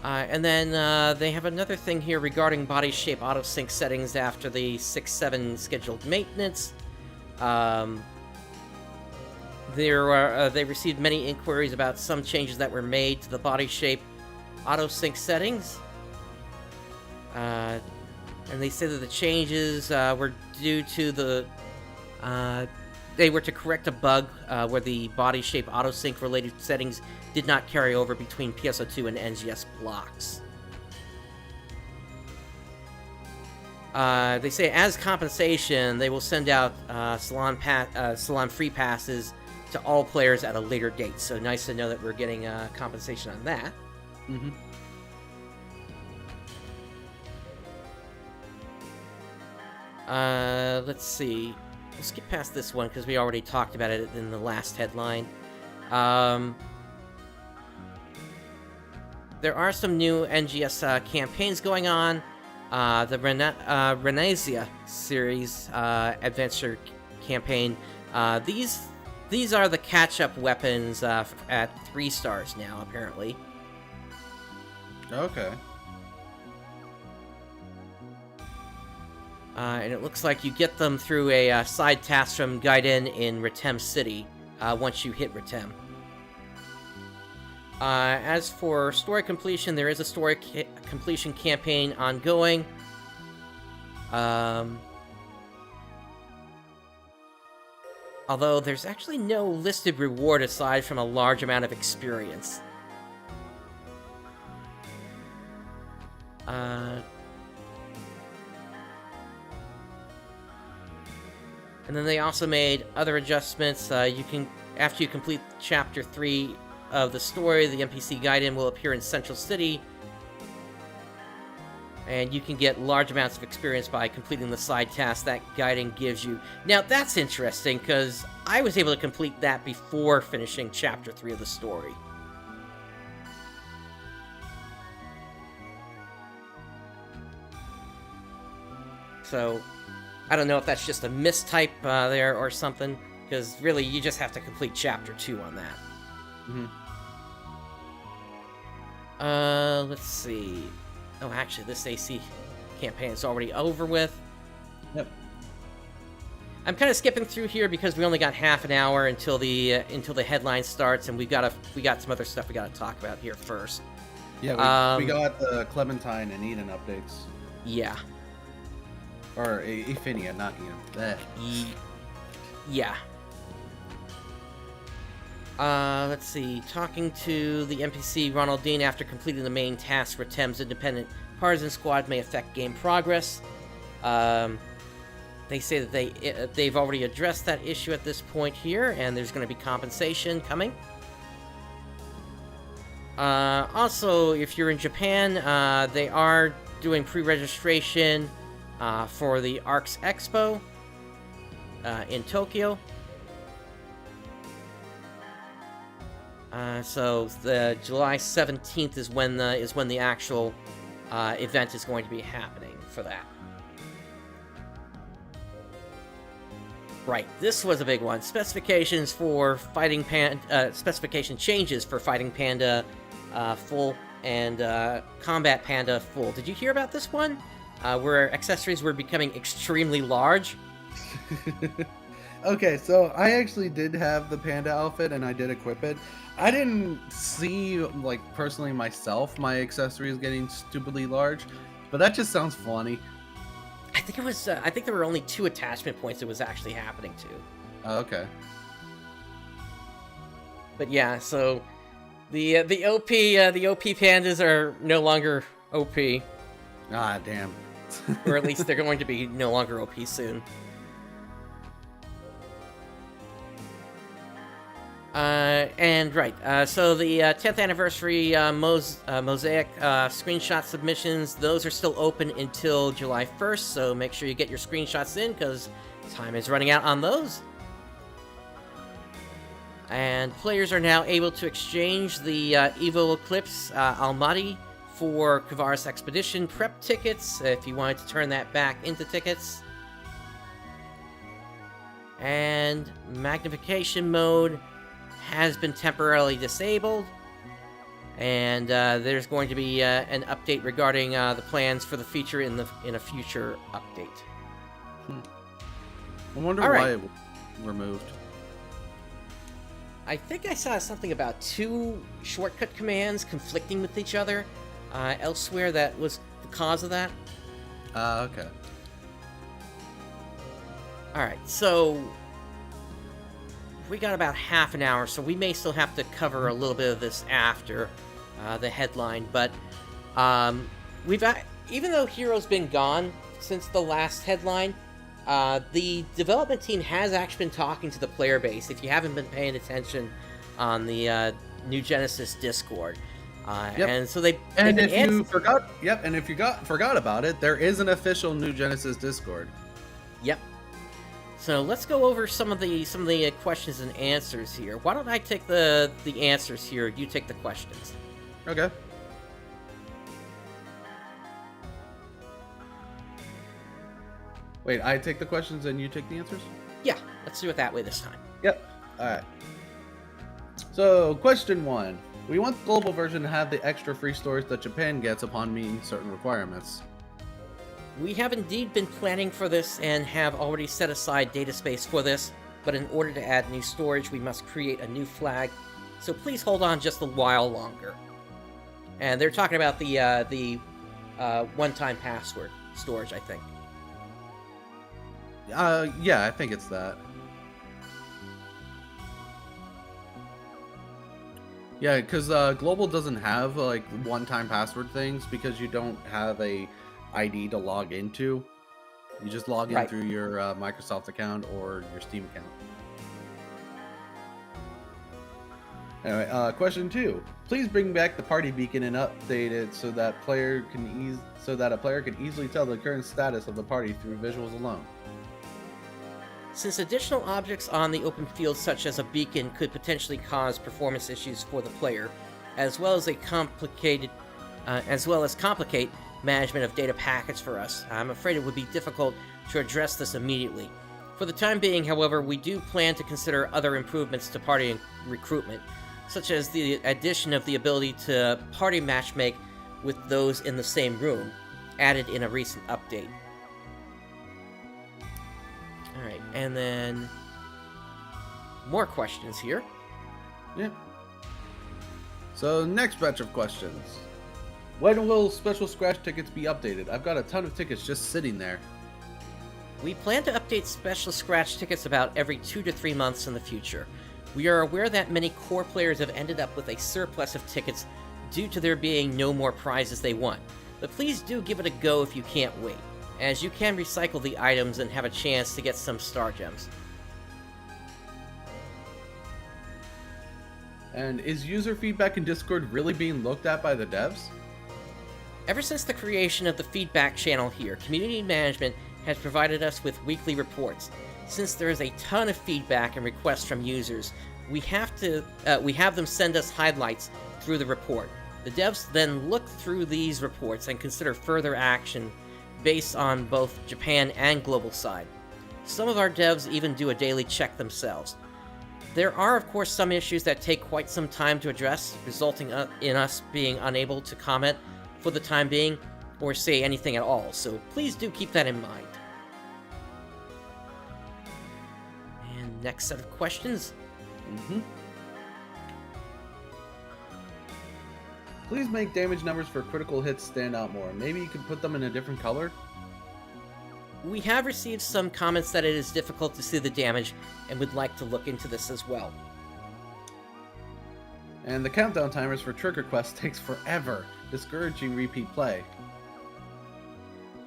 And then they have another thing here regarding body shape auto-sync settings after the 6-7 scheduled maintenance. They received many inquiries about some changes that were made to the body shape auto-sync settings. And they say that the changes were due to they were to correct a bug where the body shape autosync related settings did not carry over between PSO2 and NGS blocks. They say as compensation, they will send out Salon free passes to all players at a later date. So nice to know that we're getting compensation on that. Mm-hmm. Let's see. We'll skip past this one because we already talked about it in the last headline. There are some new NGS campaigns going on. The Renasia series adventure campaign. These are the catch-up weapons at 3 stars now, apparently. Okay. And it looks like you get them through a side task from Gaiden in Retem City once you hit Retem. As for story completion, there is a story completion campaign ongoing. Although there's actually no listed reward aside from a large amount of experience. And then they also made other adjustments. You can, after you complete Chapter 3 of the story, the NPC Gaiden will appear in Central City, and you can get large amounts of experience by completing the side tasks that Gaiden gives you. Now, that's interesting, because I was able to complete that before finishing Chapter 3 of the story. So, I don't know if that's just a mistype there or something, because really, you just have to complete Chapter 2 on that. Mm-hmm. Let's see. Oh, actually, this AC campaign is already over with. Yep. I'm kind of skipping through here because we only got half an hour until the headline starts, and we got some other stuff we got to talk about here first. Yeah, we got the Clementine and Eden updates. Yeah. Or Ephinia, not Eden. Yeah. Let's see. Talking to the NPC Ronald Dean after completing the main task for Thames Independent Partisan Squad may affect game progress. They say that they've already addressed that issue at this point here, and there's going to be compensation coming. Also, if you're in Japan, they are doing pre-registration for the ARKS Expo in Tokyo. So the July 17th is when the actual event is going to be happening for that. Right, this was a big one. Specification changes for Fighting Panda Full and Combat Panda Full. Did you hear about this one? Where accessories were becoming extremely large. Okay, so I actually did have the panda outfit and I did equip it. I didn't see, like, personally myself, my accessories getting stupidly large, but that just sounds funny. I think it was. I think there were only 2 attachment points it was actually happening to. Oh, okay. But yeah, so the OP pandas are no longer OP, Ah, damn. or at least they're going to be no longer OP soon. So the 10th anniversary Mosaic screenshot submissions, those are still open until July 1st, so make sure you get your screenshots in, because time is running out on those. And players are now able to exchange the Evo Eclipse Almaty for Kavaris Expedition prep tickets, if you wanted to turn that back into tickets. And magnification mode has been temporarily disabled, and there's going to be an update regarding the plans for the feature in a future update. I wonder why it was removed. I think I saw something about 2 shortcut commands conflicting with each other elsewhere. That was the cause of that. Okay. Alright, so we got about half an hour, so we may still have to cover a little bit of this after the headline, but even though Hero's been gone since the last headline, the development team has actually been talking to the player base, if you haven't been paying attention on the New Genesis Discord. Yep. And so they... And if you forgot... Yep, and if you forgot about it, there is an official New Genesis Discord. Yep. So let's go over some of the questions and answers here. Why don't I take the answers here, you take the questions. Okay. Wait, I take the questions and you take the answers? Yeah, let's do it that way this time. Yep. Alright. So, question 1. We want the global version to have the extra free stores that Japan gets upon meeting certain requirements. We have indeed been planning for this and have already set aside data space for this, but in order to add new storage, we must create a new flag, so please hold on just a while longer. And they're talking about the one-time password storage, I think. Yeah, I think it's that. Yeah, because Global doesn't have like one-time password things because you don't have a ID to log into. You just log in through your Microsoft account or your Steam account. Anyway, question 2. Please bring back the party beacon and update it so that a player can easily tell the current status of the party through visuals alone. Since additional objects on the open field, such as a beacon, could potentially cause performance issues for the player, as well as complicate management of data packets for us, I'm afraid it would be difficult to address this immediately. For the time being, however, we do plan to consider other improvements to party recruitment, such as the addition of the ability to party matchmake with those in the same room, added in a recent update. Alright, and then more questions here. Yeah. So, next batch of questions. When will special scratch tickets be updated? I've got a ton of tickets just sitting there. We plan to update special scratch tickets about every 2 to 3 months in the future. We are aware that many core players have ended up with a surplus of tickets due to there being no more prizes they want, but please do give it a go if you can't wait, as you can recycle the items and have a chance to get some star gems. And is user feedback in Discord really being looked at by the devs? Ever since the creation of the feedback channel here, community management has provided us with weekly reports. Since there is a ton of feedback and requests from users, we have them send us highlights through the report. The devs then look through these reports and consider further action based on both Japan and global side. Some of our devs even do a daily check themselves. There are, of course, some issues that take quite some time to address, resulting in us being unable to comment for the time being, or say anything at all, so please do keep that in mind. And next set of questions. Please make damage numbers for critical hits stand out more. Maybe you could put them in a different color? We have received some comments that it is difficult to see the damage and would like to look into this as well. And the countdown timers for trigger quests takes forever, discouraging repeat play.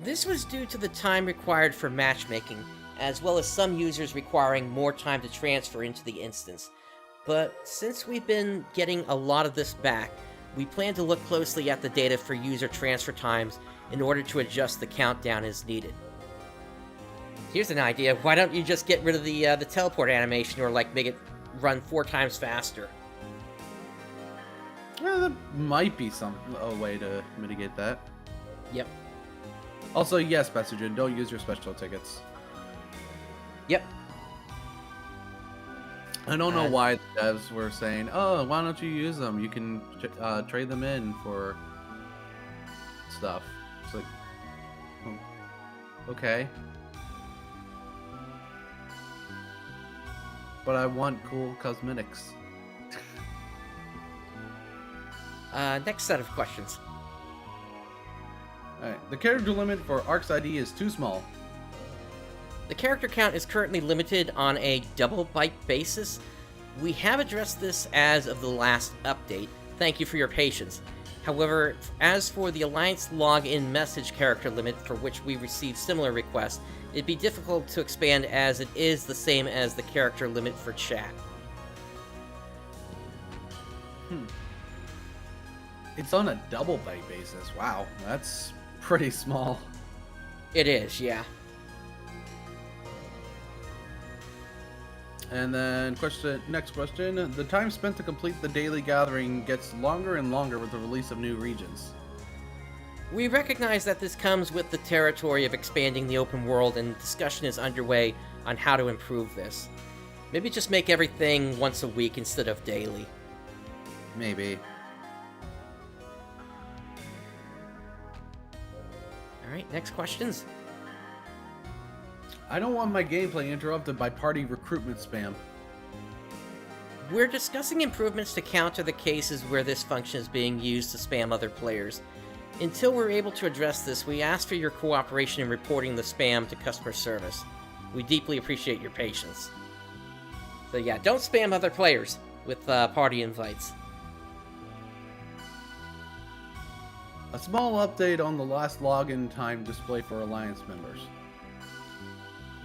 This was due to the time required for matchmaking, as well as some users requiring more time to transfer into the instance. But since we've been getting a lot of this back, we plan to look closely at the data for user transfer times in order to adjust the countdown as needed. Here's an idea, why don't you just get rid of the teleport animation, or like make it run 4 times faster? Well, that might be a way to mitigate that. Yep. Also, yes, Passagen, don't use your special tickets. Yep. I don't know why the devs were saying, oh, why don't you use them? You can trade them in for stuff. It's like, oh, okay. But I want cool cosmetics. Next set of questions. Alright, the character limit for ARKS ID is too small. The character count is currently limited on a double byte basis. We have addressed this as of the last update. Thank you for your patience. However, as for the Alliance login message character limit, for which we received similar requests, it'd be difficult to expand as it is the same as the character limit for chat. It's on a double byte basis. Wow, that's pretty small. It is, yeah. And then next question. The time spent to complete the daily gathering gets longer and longer with the release of new regions. We recognize that this comes with the territory of expanding the open world, and discussion is underway on how to improve this. Maybe just make everything once a week instead of daily. Maybe. Alright, next questions. I don't want my gameplay interrupted by party recruitment spam. We're discussing improvements to counter the cases where this function is being used to spam other players. Until we're able to address this, we ask for your cooperation in reporting the spam to customer service. We deeply appreciate your patience. So yeah, don't spam other players with party invites. A small update on the last login time display for Alliance members.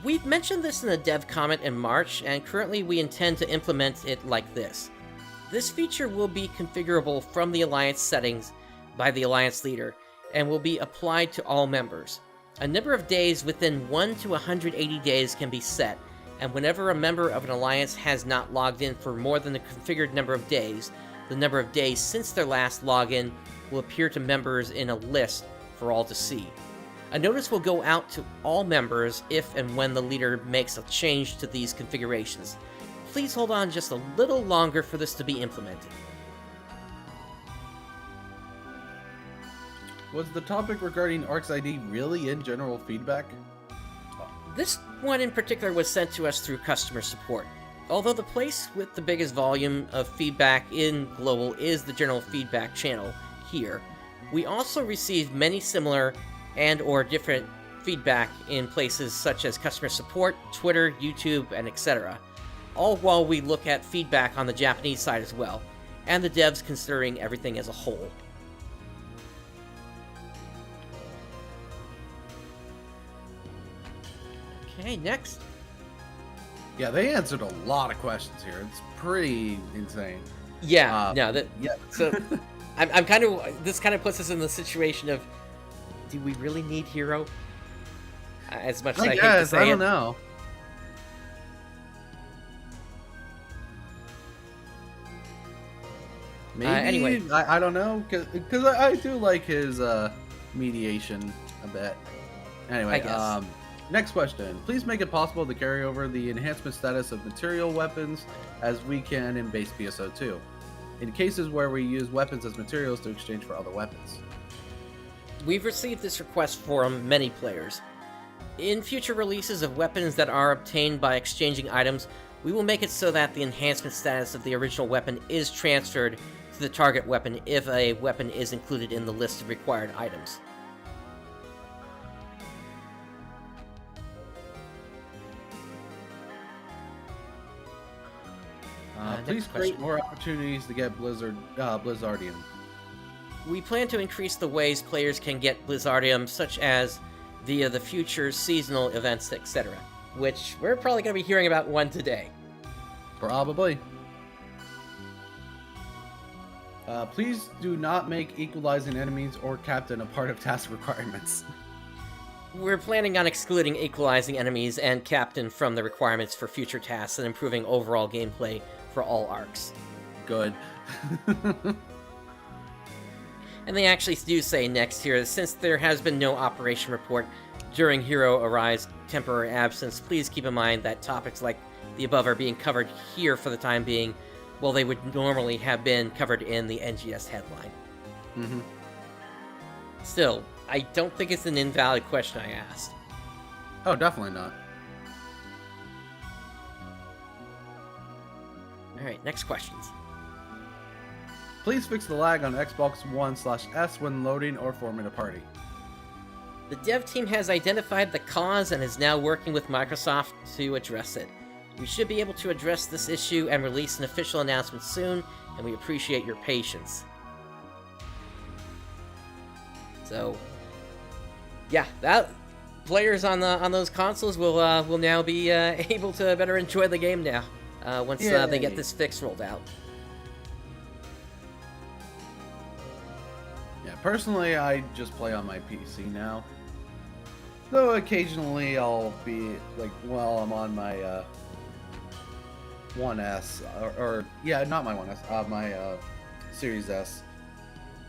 We've mentioned this in a dev comment in March, and currently we intend to implement it like this. This feature will be configurable from the Alliance settings by the Alliance leader, and will be applied to all members. A number of days within 1 to 180 days can be set, and whenever a member of an Alliance has not logged in for more than the configured number of days, the number of days since their last login will appear to members in a list for all to see. A notice will go out to all members if and when the leader makes a change to these configurations. Please hold on just a little longer for this to be implemented. Was the topic regarding ARKS ID really in general feedback? This one in particular was sent to us through customer support. Although the place with the biggest volume of feedback in Global is the general feedback channel here, we also received many similar and/or different feedback in places such as customer support, Twitter, YouTube, and etc. All while we look at feedback on the Japanese side as well, and the devs considering everything as a whole. Okay, next. Yeah, they answered a lot of questions here. It's pretty insane. Yeah, yeah. So, I'm kind of. This kind of puts us in the situation of, do we really need Hero? As much as I hate to say I don't know. Maybe. Anyway, I don't know, because I do like his mediation a bit. Anyway, I guess. Next question. Please make it possible to carry over the enhancement status of material weapons as we can in base PSO2, in cases where we use weapons as materials to exchange for other weapons. We've received this request from many players. In future releases of weapons that are obtained by exchanging items, we will make it so that the enhancement status of the original weapon is transferred to the target weapon if a weapon is included in the list of required items. Please Next create question. more opportunities to get Blizzardium. We plan to increase the ways players can get Blizzardium, such as via the future seasonal events, etc., which we're probably going to be hearing about one today. Probably. Please do not make equalizing enemies or captain a part of task requirements. We're planning on excluding equalizing enemies and captain from the requirements for future tasks and improving overall gameplay for all arcs. Good. And they actually do say next here, since there has been no operation report during Hero Arise temporary absence, please keep in mind that topics like the above are being covered here for the time being, while they would normally have been covered in the NGS headline. Mm-hmm. Still, I don't think it's an invalid question I asked. Oh, definitely not. Alright, next questions. Please fix the lag on Xbox One/S when loading or forming a party. The dev team has identified the cause and is now working with Microsoft to address it. We should be able to address this issue and release an official announcement soon, and we appreciate your patience. So, yeah, that players on those consoles will now be able to better enjoy the game now once they get this fix rolled out. Yeah, personally, I just play on my PC now. Though occasionally I'll be like, well, I'm on my 1S, or yeah, not my 1S, my Series S.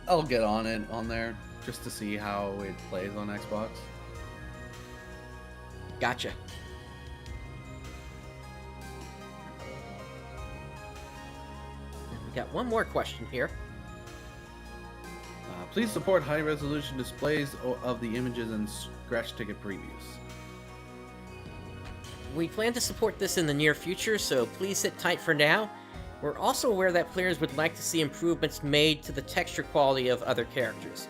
I'll get on it on there just to see how it plays on Xbox. Gotcha. And we got one more question here. Please support high-resolution displays of the images and scratch ticket previews. We plan to support this in the near future, so please sit tight for now. We're also aware that players would like to see improvements made to the texture quality of other characters.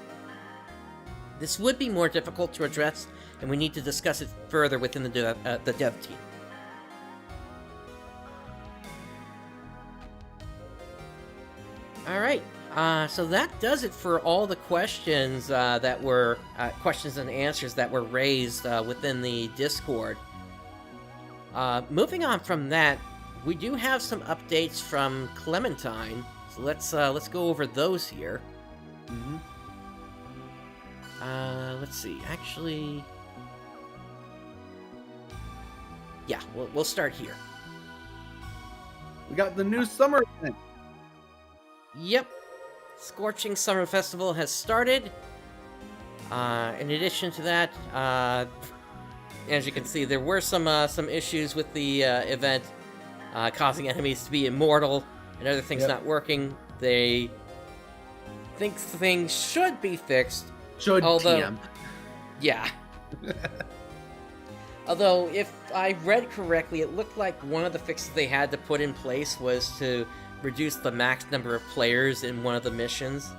This would be more difficult to address, and we need to discuss it further within the dev team. Alright, so that does it for all the questions that were questions and answers that were raised within the Discord. Moving on from that, we do have some updates from Clementine, so let's go over those here. Mm-hmm. Let's see. Actually, yeah, we'll start here. We got the new summer event. Yep, Scorching Summer Festival has started. In addition to that, as you can see, there were some issues with the event, causing enemies to be immortal and other things not working. They think things should be fixed. TM. Yeah. Although, if I read correctly, it looked like one of the fixes they had to put in place was to reduce the max number of players in one of the missions.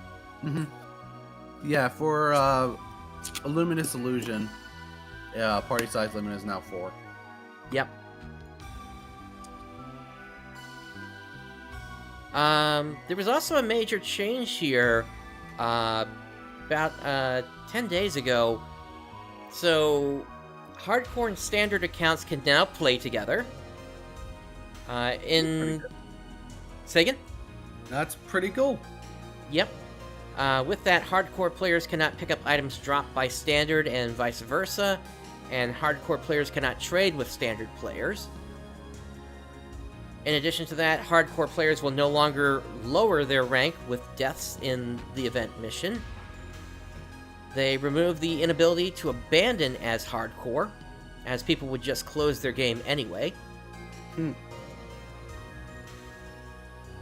Mm-hmm. Yeah, for a Luminous Illusion, party size limit is now 4. Yep. There was also a major change here about 10 days ago. So, hardcore and standard accounts can now play together. Say again? That's pretty cool. Yep. With that, hardcore players cannot pick up items dropped by standard and vice versa, and hardcore players cannot trade with standard players. In addition to that, hardcore players will no longer lower their rank with deaths in the event mission. They remove the inability to abandon as hardcore, as people would just close their game anyway.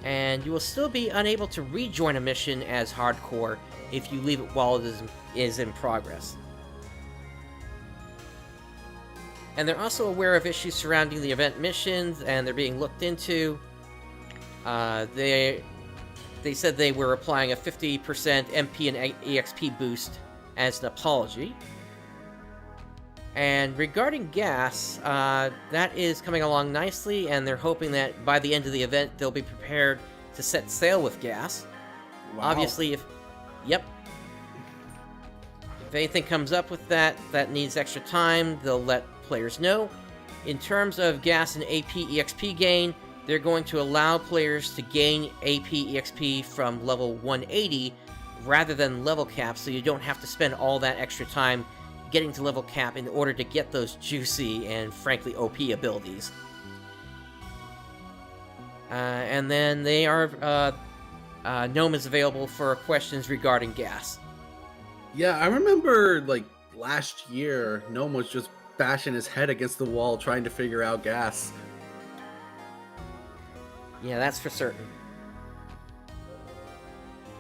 And you will still be unable to rejoin a mission as hardcore if you leave it while it is in progress. And they're also aware of issues surrounding the event missions, and they're being looked into. They said they were applying a 50% MP and EXP boost as an apology. And regarding gas, that is coming along nicely, and they're hoping that by the end of the event, they'll be prepared to set sail with gas. Wow. Obviously, if anything comes up with that needs extra time, they'll let players know. In terms of gas and AP EXP gain, they're going to allow players to gain AP EXP from level 180 rather than level cap, so you don't have to spend all that extra time getting to level cap in order to get those juicy and frankly OP abilities. And then they are Gnome is available for questions regarding gas. Yeah, I remember like last year, Gnome was just bashing his head against the wall trying to figure out gas. Yeah, that's for certain.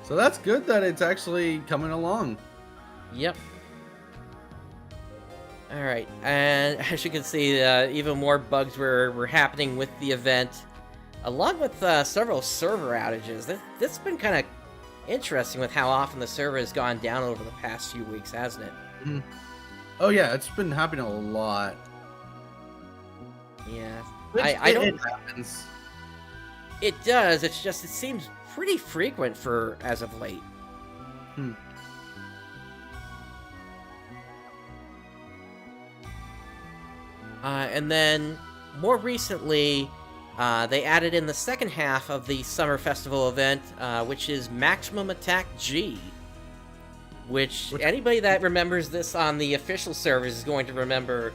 So that's good that it's actually coming along. Yep. Alright, and as you can see, even more bugs were happening with the event, along with several server outages. This has been kind of interesting with how often the server has gone down over the past few weeks, hasn't it? Mm-hmm. Oh yeah, it's been happening a lot. Yeah. I don't... It happens. It does, it's just, it seems pretty frequent for as of late. And then, more recently, they added in the second half of the Summer Festival event, which is Maximum Attack G. Which anybody that remembers this on the official servers is going to remember.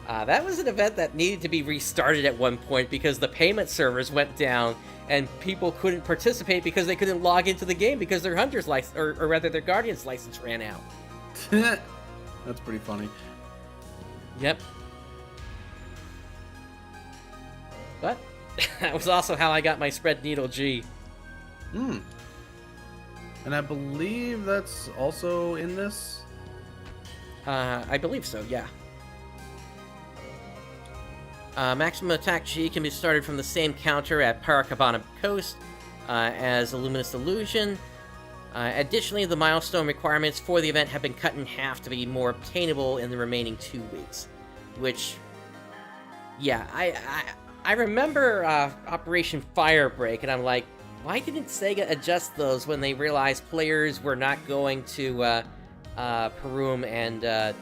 That was an event that needed to be restarted at one point because the payment servers went down and people couldn't participate because they couldn't log into the game because their Hunter's license, or rather their Guardian's license ran out. That's pretty funny. Yep. But that was also how I got my Spread Needle G. And I believe that's also in this? I believe so, yeah. Maximum Attack G can be started from the same counter at Paracabana Coast as Illuminous Illusion. Additionally, the milestone requirements for the event have been cut in half to be more obtainable in the remaining 2 weeks. Which, yeah, I remember Operation Firebreak, and I'm like, why didn't Sega adjust those when they realized players were not going to Perum and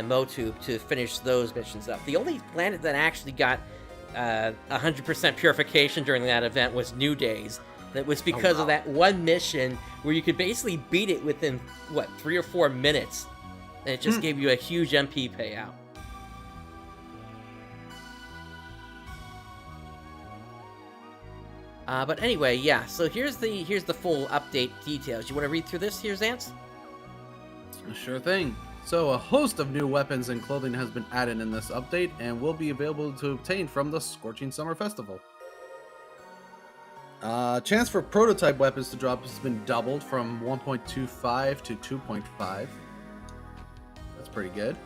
Motu to finish those missions up? The only planet that actually got 100% purification during that event was New Days. That was because of that one mission where you could basically beat it within, 3 or 4 minutes. And it just gave you a huge MP payout. But anyway, yeah, so here's the full update details. You want to read through this here, Zance? Sure thing. So a host of new weapons and clothing has been added in this update and will be available to obtain from the Scorching Summer Festival. Chance for prototype weapons to drop has been doubled from 1.25 to 2.5. That's pretty good.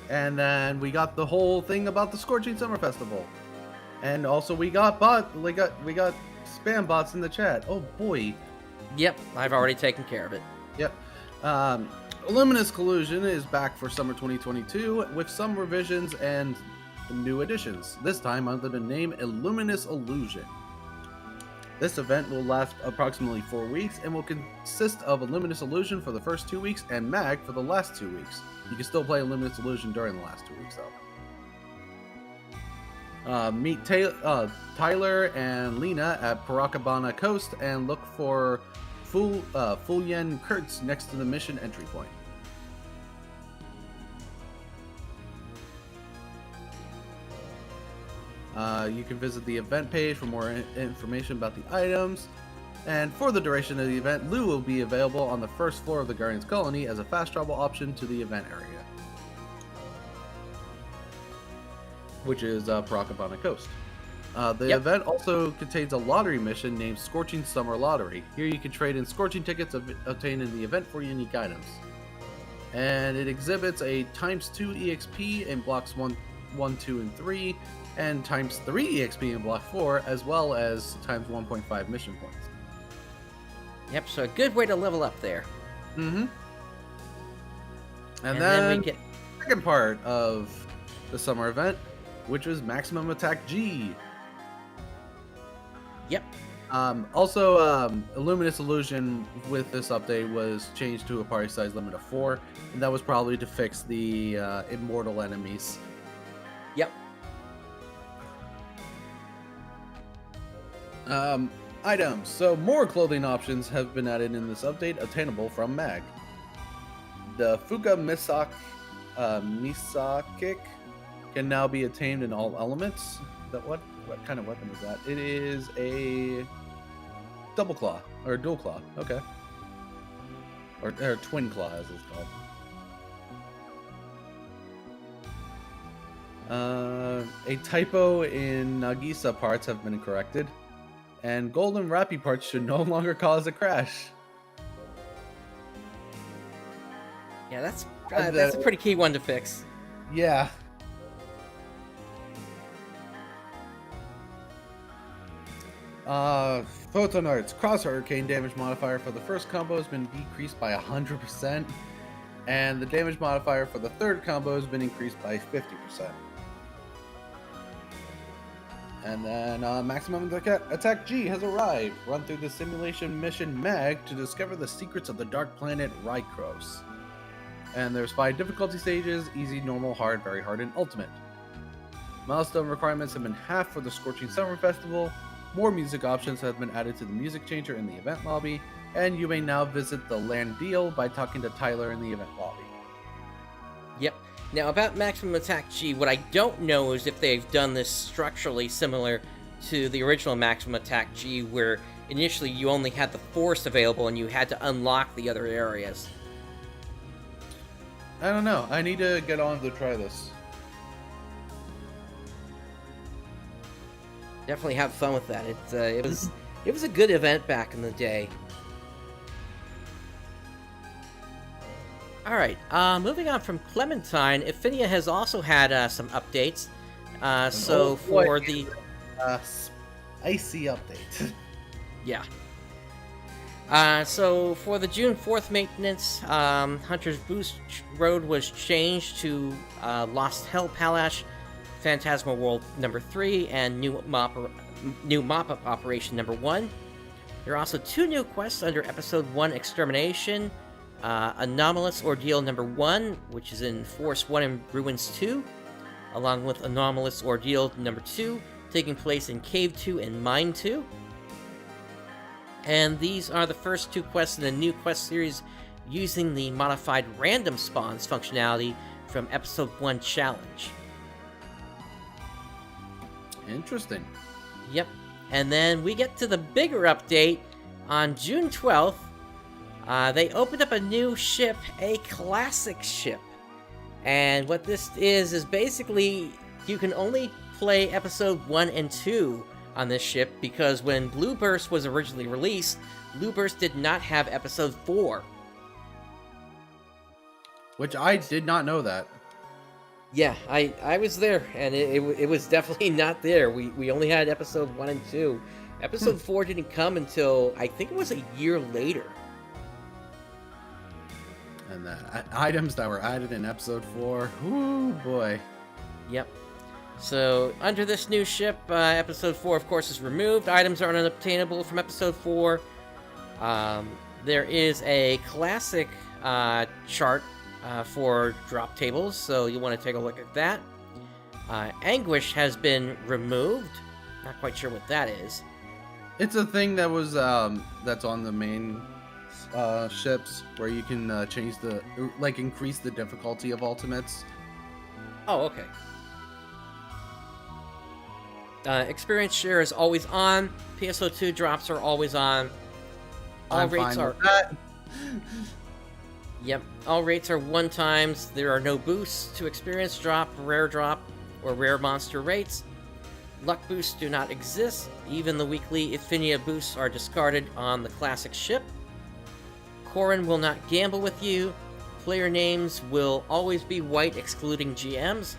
And then we got the whole thing about the Scorching Summer Festival. And also we got spam bots in the chat. Oh boy. Yep, I've already taken care of it. Yep. Illuminous Collusion is back for summer 2022 with some revisions and new additions, this time under the name Illuminous Illusion. This event will last approximately 4 weeks and will consist of Illuminous Illusion for the first 2 weeks and Mag for the last 2 weeks. You can still play Illuminous Illusion during the last 2 weeks though. Meet Tyler and Lena at Paracabana Coast and look for Fuyen Kurtz next to the mission entry point. You can visit the event page for more information about the items. And for the duration of the event, Lou will be available on the first floor of the Guardians Colony as a fast travel option to the event area, which is Paracabana Coast. The event also contains a lottery mission named Scorching Summer Lottery. Here you can trade in Scorching tickets obtained in the event for unique items. And it exhibits a ×2 EXP in blocks 1, 2, and 3, and ×3 EXP in block 4, as well as ×1.5 mission points. Yep, so a good way to level up there. And then then we get... the second part of the summer event, which was Maximum Attack G. Yep. Also, Illuminous Illusion with this update was changed to a party size limit of 4, and that was probably to fix the immortal enemies. Yep. Items. So more clothing options have been added in this update, attainable from Mag. The Fuka Misakik can now be attained in all elements. What kind of weapon is that? It is a double claw or dual claw. Okay. Or twin claw, as it's called. A typo in Nagisa parts have been corrected, and golden Rappy parts should no longer cause a crash. Yeah, that's a pretty key one to fix. Yeah. Photon Arts. Cross Hurricane damage modifier for the first combo has been decreased by 100%, and the damage modifier for the third combo has been increased by 50%. And then Maximum Attack G has arrived. Run through the simulation mission Mag to discover the secrets of the dark planet Rykros. And there's 5 difficulty stages: easy, normal, hard, very hard, and ultimate. Milestone requirements have been halved for the Scorching Summer Festival. More music options have been added to the music changer in the event lobby, and you may now visit the Land Deal by talking to Tyler in the event lobby. Yep. Now, about Maximum Attack G, what I don't know is if they've done this structurally similar to the original Maximum Attack G, where initially you only had the Force available and you had to unlock the other areas. I don't know. I need to get on to try this. Definitely have fun with that. It was a good event back in the day. All right, moving on from Clementine, Affinia has also had some updates. For the icy update. Yeah. So for the June 4th maintenance, Hunter's Boost Road was changed to Lost Hell Palace, Phantasma World number 3, and New Mop-Up Operation number 1. There are also 2 new quests under Episode 1 Extermination, Anomalous Ordeal number 1, which is in Force 1 and Ruins 2, along with Anomalous Ordeal number 2, taking place in Cave 2 and Mine 2. And these are the first 2 quests in the new quest series using the modified random spawns functionality from Episode 1 Challenge. Interesting. Yep. And then we get to the bigger update on June 12th. They opened up a new ship, a classic ship. And what this is basically you can only play Episode 1 and 2 on this ship, because when Blue Burst was originally released, Blue Burst did not have Episode 4. Which I did not know that. Yeah, I was there, and it was definitely not there. We only had Episode 1 and 2. Episode 4 didn't come until, I think it was a year later. And the items that were added in Episode 4, whoo boy. Yep. So, under this new ship, Episode 4, of course, is removed. Items are unobtainable from Episode 4. There is a classic chart for drop tables, so you want to take a look at that. Anguish has been removed. Not quite sure what that is. It's a thing that was that's on the main ships, where you can change increase the difficulty of ultimates. Oh, okay. Experience share is always on. PSO2 drops are always on. All I'm rates fine are. with that. Yep. All rates are 1 times. There are no boosts to experience drop, or rare monster rates. Luck boosts do not exist. Even the weekly Affinia boosts are discarded on the classic ship. Corrin will not gamble with you. Player names will always be white, excluding GMs.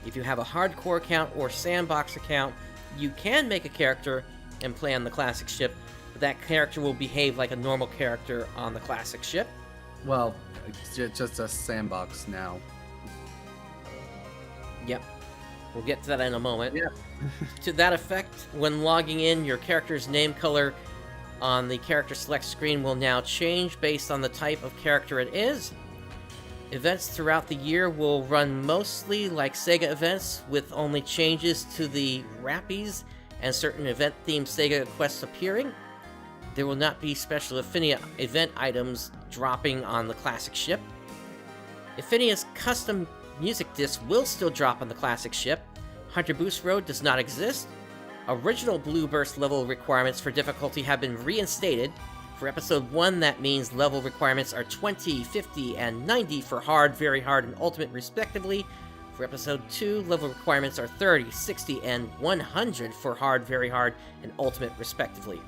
If you have a hardcore account or sandbox account, you can make a character and play on the classic ship, but that character will behave like a normal character on the classic ship. Well, it's just a sandbox now. Yep. We'll get to that in a moment. Yeah. To that effect, when logging in, your character's name color on the character select screen will now change based on the type of character it is. Events throughout the year will run mostly like Sega events, with only changes to the Rappies and certain event-themed Sega quests appearing. There will not be special Affinia event items dropping on the classic ship. Affinia's custom music disc will still drop on the classic ship. Hunter Boost Road does not exist. Original Blue Burst level requirements for difficulty have been reinstated. For Episode 1, that means level requirements are 20, 50, and 90 for Hard, Very Hard, and Ultimate respectively. For Episode 2, level requirements are 30, 60, and 100 for Hard, Very Hard, and Ultimate respectively.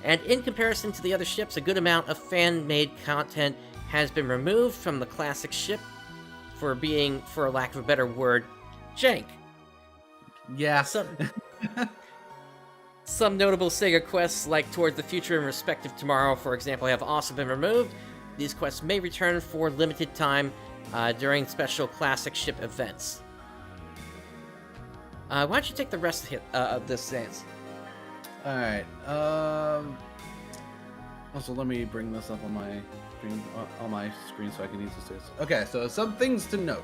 And in comparison to the other ships, a good amount of fan-made content has been removed from the classic ship for being, for lack of a better word, jank. Yeah. Some notable Sega quests, like Towards the Future and Respective Tomorrow, for example, have also been removed. These quests may return for limited time during special classic ship events. Why don't you take the rest of this, Sans? Alright, also let me bring this up on my screen so I can easily see this. Okay, so some things to note.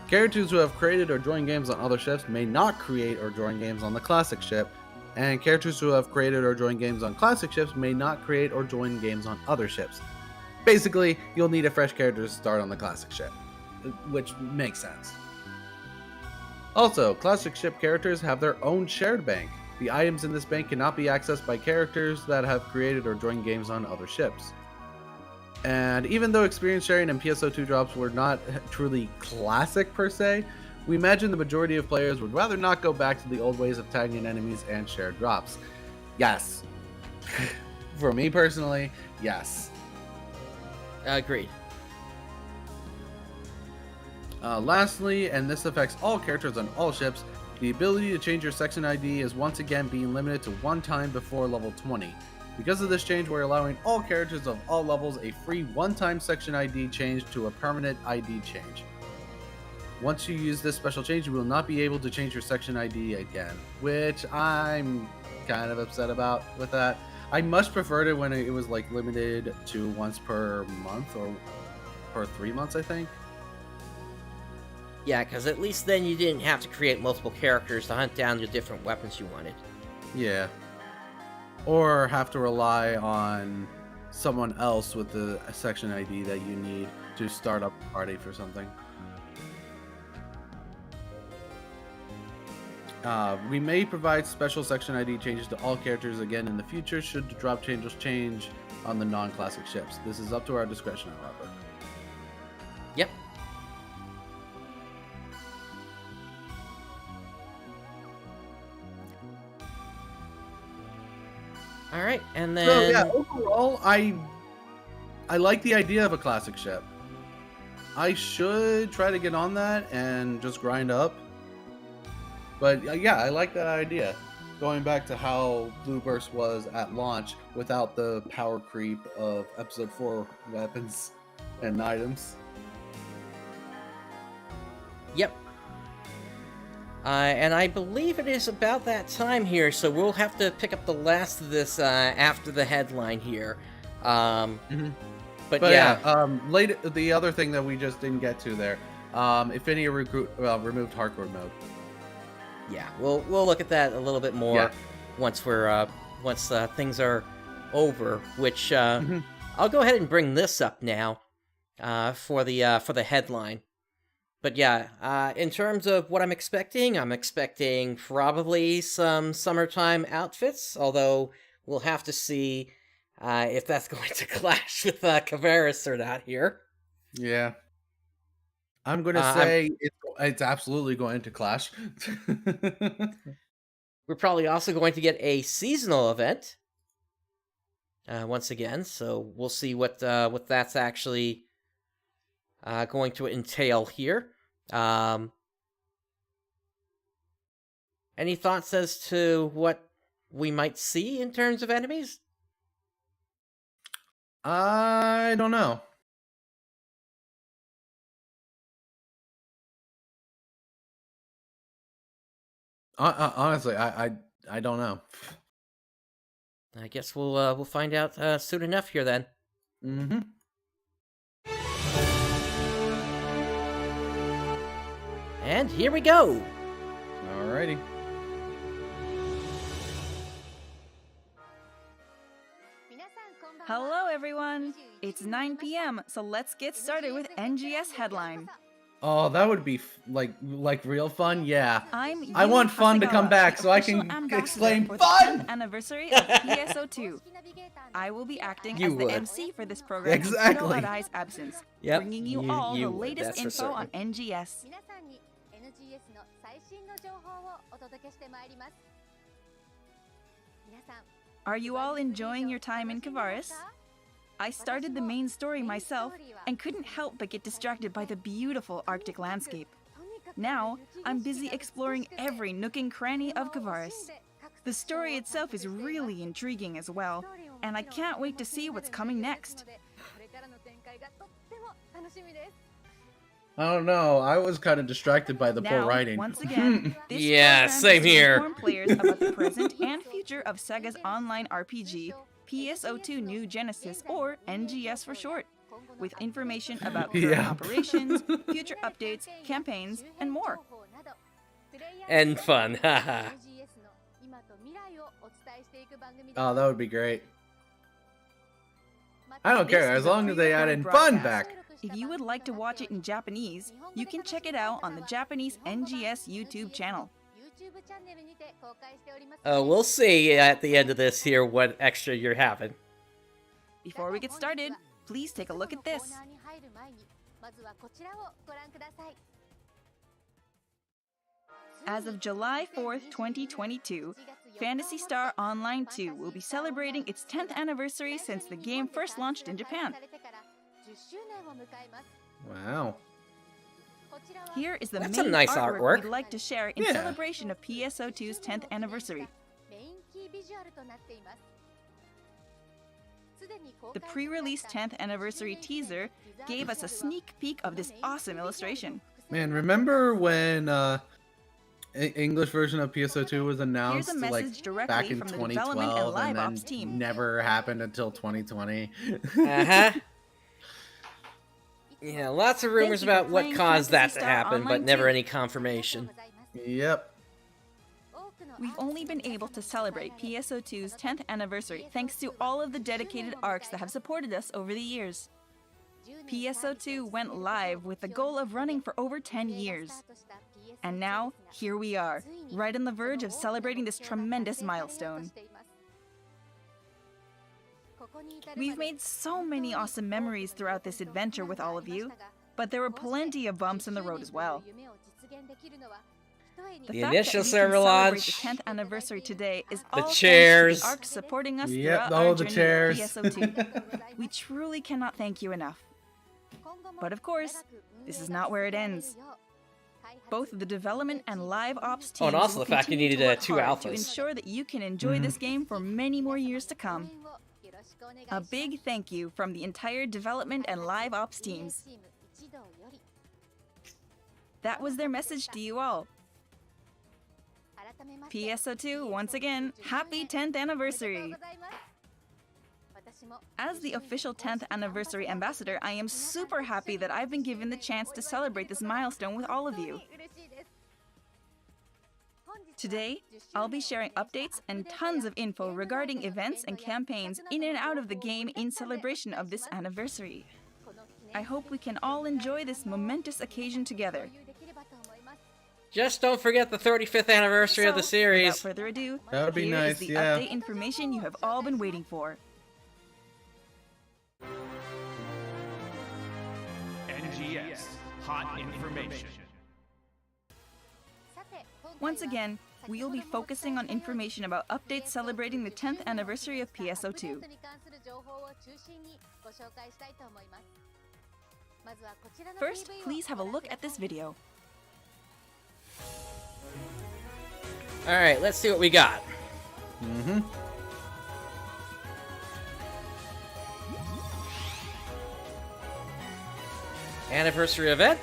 Characters who have created or joined games on other ships may not create or join games on the classic ship, and characters who have created or joined games on classic ships may not create or join games on other ships. Basically, you'll need a fresh character to start on the classic ship, which makes sense. Also, classic ship characters have their own shared bank. The items in this bank cannot be accessed by characters that have created or joined games on other ships. And even though experience sharing and PSO2 drops were not truly classic per se, we imagine the majority of players would rather not go back to the old ways of tagging enemies and shared drops. Yes. For me personally, yes. Agreed. Lastly, and this affects all characters on all ships, the ability to change your section ID is once again being limited to one time before level 20. Because of this change, we're allowing all characters of all levels a free one-time section ID change to a permanent ID change. Once you use this special change, you will not be able to change your section ID again, which I'm kind of upset about with that. I much preferred it when it was like limited to once per month or per 3 months, I think. Yeah, because at least then you didn't have to create multiple characters to hunt down the different weapons you wanted. Yeah. Or have to rely on someone else with the section ID that you need to start up a party for something. We may provide special section ID changes to all characters again in the future should the drop changes change on the non-classic ships. This is up to our discretion, however. Yep. All right, and then... So yeah, overall, I like the idea of a classic ship. I should try to get on that and just grind up. But yeah, I like that idea. Going back to how Blue Burst was at launch without the power creep of Episode 4 weapons and items. Yep. And I believe it is about that time here, so we'll have to pick up the last of this after the headline here. But yeah. Later, the other thing that we just didn't get to there, Affinia removed hardcore mode. Yeah, we'll look at that a little bit more once we're once things are over. Which I'll go ahead and bring this up now for the headline. But yeah, in terms of what I'm expecting probably some summertime outfits. Although we'll have to see if that's going to clash with Kavaris or not here. Yeah. I'm going to say it's absolutely going to clash. We're probably also going to get a seasonal event once again, so we'll see what that's actually going to entail here. Any thoughts as to what we might see in terms of enemies? I I don't know. Honestly, I don't know. I guess we'll find out soon enough here then. Mm-hmm. And here we go. Alrighty. Hello everyone! It's 9 p.m., so let's get started with NGS Headline. Oh, that would be like real fun. Yeah. I'm Yui I want fun to come Hasegawa, back the so I official can ambassador exclaim for the fun. 10th anniversary of PSO2. I will be acting You as the would. MC for this program in Exactly. Kino Arai's absence, Yep, bringing you you- all you the would, latest that's for info on certain. NGS. Are you all enjoying your time in Kavaris? I started the main story myself and couldn't help but get distracted by the beautiful Arctic landscape. Now, I'm busy exploring every nook and cranny of Kavaris. The story itself is really intriguing as well, and I can't wait to see what's coming next. I don't know. I was kind of distracted by the poor Now, writing. once again, this Yeah, program same is to here. inform players about the present and future of Sega's online RPG, PSO2 New Genesis, or NGS for short, with information about current Yeah. operations, future updates, campaigns, and more. And fun, haha. Oh, that would be great. I don't This care is as a long as they add in pre-recorded fun broadcast. back. If you would like to watch it in Japanese, you can check it out on the Japanese NGS YouTube channel. We'll see at the end of this here what extra you're having. Before we get started, please take a look at this. As of July 4th, 2022, Phantasy Star Online 2 will be celebrating its 10th anniversary since the game first launched in Japan. Wow. Here is the That's main some nice artwork artwork. we'd like to share in Yeah. celebration of PSO2's 10th anniversary. The pre-release 10th anniversary teaser gave us a sneak peek of this awesome illustration. Man, remember when English version of PSO2 was announced Here's a like message directly back in from the development and 2012 live and ops then team. never happened until 2020? Uh-huh. Yeah, lots of rumors Thank you for about what playing caused that Phantasy to Star happen, but Online never 2. any confirmation. Yep. We've only been able to celebrate PSO2's 10th anniversary thanks to all of the dedicated ARKs that have supported us over the years. PSO2 went live with the goal of running for over 10 years. And now, here we are, right on the verge of celebrating this tremendous milestone. We've made so many awesome memories throughout this adventure with all of you, but there were plenty of bumps in the road as well. The fact initial that we server can celebrate launch, the 10th anniversary today is the all chairs. thanks to the ARKs supporting us Yep, throughout all our the journey chairs. with PSO2. We truly cannot thank you enough. But of course, this is not where it ends. Both the development and live ops teams Oh, and also will the fact you continue needed, to work two hard to alphas. ensure that you can enjoy this game for many more years to come. A big thank you from the entire development and live ops teams. That was their message to you all. PSO2, once again, happy 10th anniversary! As the official 10th anniversary ambassador, I am super happy that I've been given the chance to celebrate this milestone with all of you. Today, I'll be sharing updates and tons of info regarding events and campaigns in and out of the game in celebration of this anniversary. I hope we can all enjoy this momentous occasion together. Just don't forget the 35th anniversary of the Without series. further ado, That would be here nice, is the yeah. update information you have all been waiting for. NGS Hot Information. Once again, we'll be focusing on information about updates celebrating the 10th anniversary of PSO2. First, please have a look at this video. Alright, let's see what we got. Mm-hmm. Anniversary event.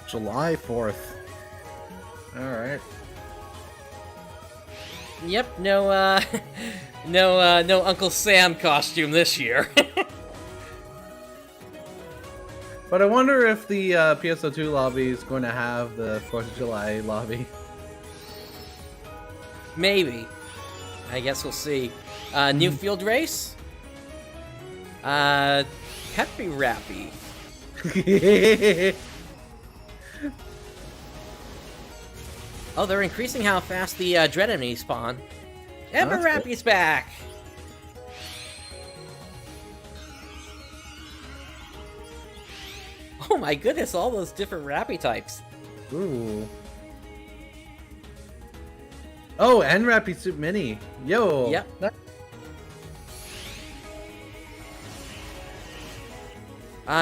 July 4th. Alright. Yep, no, no Uncle Sam costume this year. But I wonder if the PSO2 lobby is going to have the 4th of July lobby. Maybe. I guess we'll see. New field race? Peppy Rappy. Oh, they're increasing how fast the Dread enemies spawn. Ember Rappy's back! Oh my goodness, all those different Rappy types. Ooh. Oh, and Rappy Soup Mini. Yo. Yep.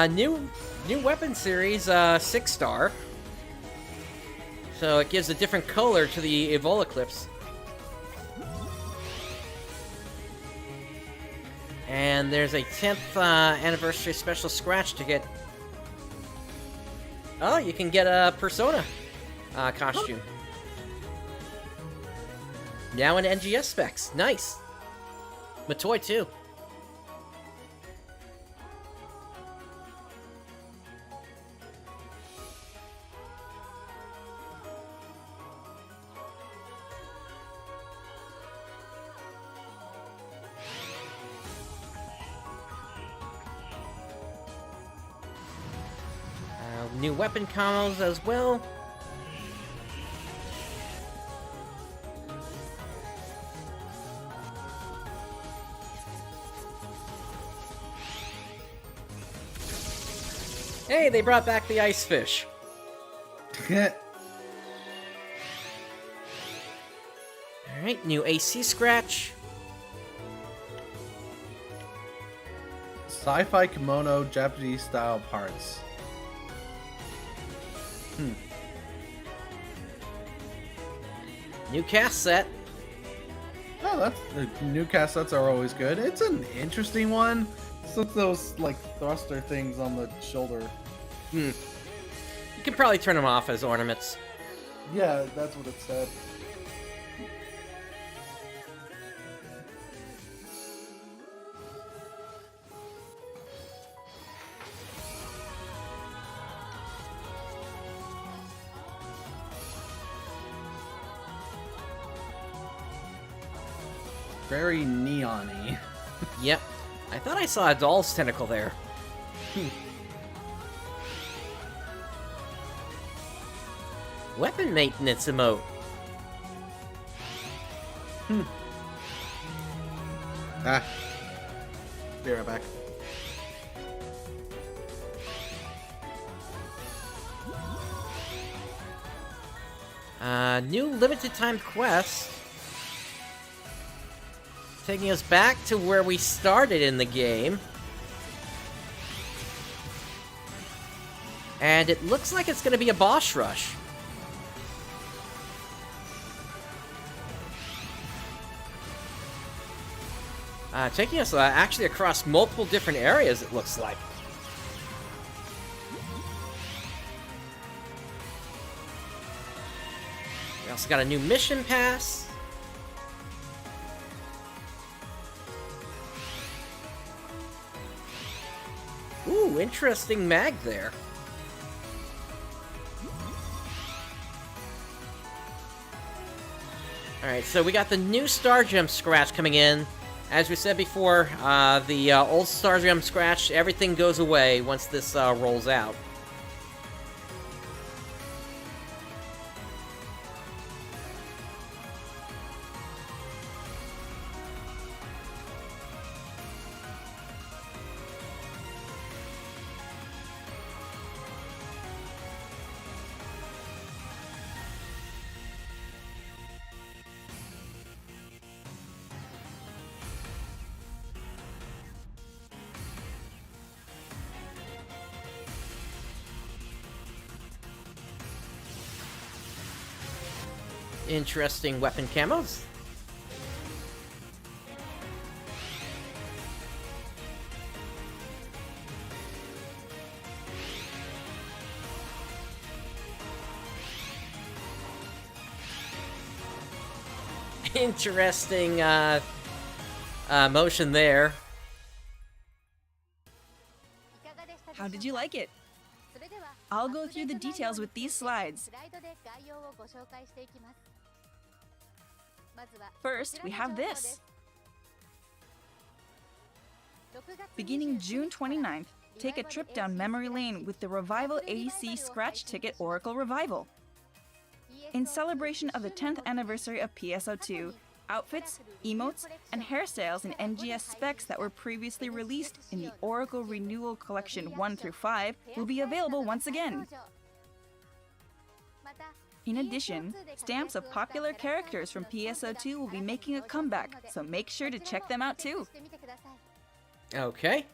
New weapon series, 6-star. So it gives a different color to the Evola clips. And there's a 10th anniversary special scratch ticket. Oh, you can get a Persona costume. Now in NGS specs. Nice. Matoy too. New weapon combos as well. Hey, they brought back the ice fish. Alright, new AC scratch. Sci-fi kimono Japanese style parts. New cast set. Oh, that's the new cast sets are always good. It's an interesting one. It's like those like thruster things on the shoulder. You can probably turn them off as ornaments. Yeah, that's what it said. Very neon-y. Yep. I thought I saw a doll's tentacle there. Weapon maintenance emote. Ah. Be right back. New limited time quest. Taking us back to where we started in the game. And it looks like it's going to be a boss rush. Taking us actually across multiple different areas, it looks like. We also got a new mission pass. Ooh, interesting mag there. Alright, so we got the new Star Gem scratch coming in. As we said before, the old Star Gem scratch, everything goes away once this rolls out. Interesting weapon camos. Interesting motion there. How did you like it? I'll go through the details with these slides. First, we have this. Beginning June 29th, take a trip down memory lane with the Revival ADC Scratch Ticket Oracle Revival. In celebration of the 10th anniversary of PSO2, outfits, emotes, and hairstyles in NGS specs that were previously released in the Oracle Renewal Collection 1 through 5 will be available once again. In addition, stamps of popular characters from PSO2 will be making a comeback, so make sure to check them out too. Okay.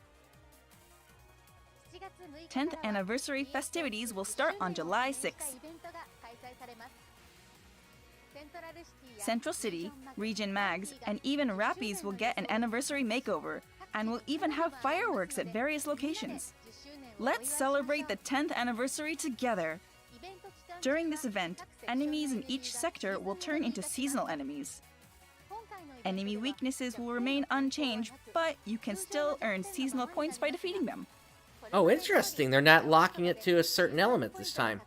10th anniversary festivities will start on July 6th. Central City, Region Mags, and even Rappies will get an anniversary makeover, and will even have fireworks at various locations. Let's celebrate the 10th anniversary together! During this event, enemies in each sector will turn into seasonal enemies. Enemy weaknesses will remain unchanged, but you can still earn seasonal points by defeating them. Oh, interesting. They're not locking it to a certain element this time.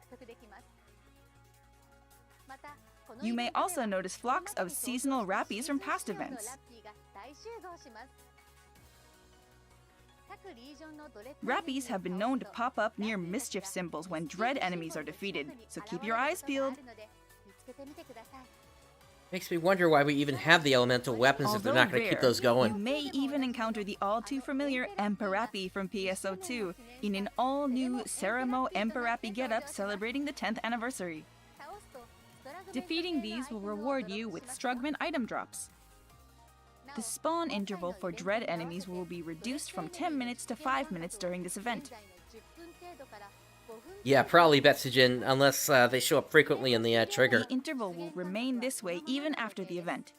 You may also notice flocks of seasonal Rappies from past events. Rappies have been known to pop up near mischief symbols when dread enemies are defeated, so keep your eyes peeled. Makes me wonder why we even have the elemental weapons if they're not going to keep those going. You may even encounter the all-too-familiar Emperapi from PSO2 in an all-new Ceramo Emperapi getup celebrating the 10th anniversary. Defeating these will reward you with Strugman item drops. The spawn interval for dread enemies will be reduced from 10 minutes to 5 minutes during this event. Yeah, probably Betsujin, unless they show up frequently in the trigger. The interval will remain this way even after the event.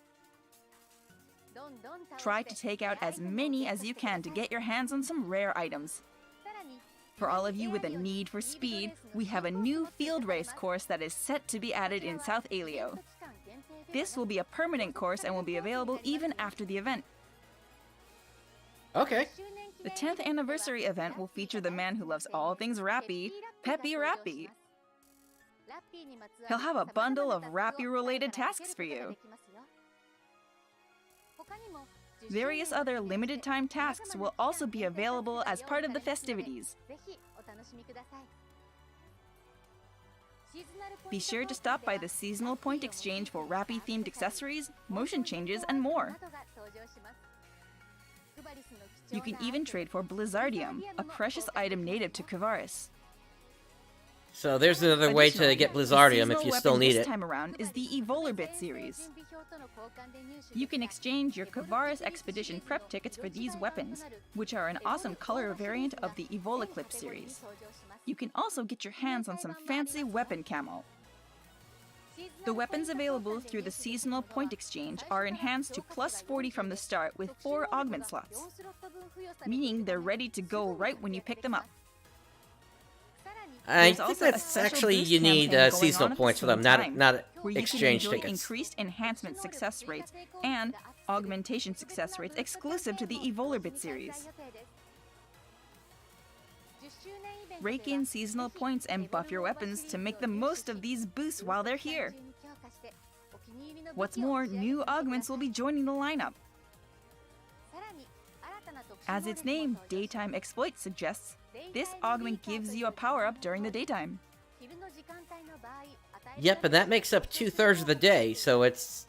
Try to take out as many as you can to get your hands on some rare items. For all of you with a need for speed, we have a new field race course that is set to be added in South Alio. This will be a permanent course and will be available even after the event. Okay. The 10th anniversary event will feature the man who loves all things Rappy, Peppy Rappy. He'll have a bundle of Rappy-related tasks for you. Various other limited-time tasks will also be available as part of the festivities. Be sure to stop by the seasonal point exchange for Rappy-themed accessories, motion changes, and more. You can even trade for Blizzardium, a precious item native to Kavaris. So there's another way to get Blizzardium if you still need this it. time around is the Evolarbit series. You can exchange your Kavaris Expedition prep tickets for these weapons, which are an awesome color variant of the Evoliclip series. You can also get your hands on some fancy weapon camo. The weapons available through the seasonal point exchange are enhanced to plus 40 from the start with 4 augment slots, meaning they're ready to go right when you pick them up. I think that's actually you need seasonal points for them, not where you exchange can enjoy tickets. increased enhancement success rates and augmentation success rates exclusive to the Evolarbit series. Rake in seasonal points and buff your weapons to make the most of these boosts while they're here. What's more, new augments will be joining the lineup. As its name, Daytime Exploit, suggests, this augment gives you a power-up during the daytime. Yep, and that makes up 2/3 of the day, so it's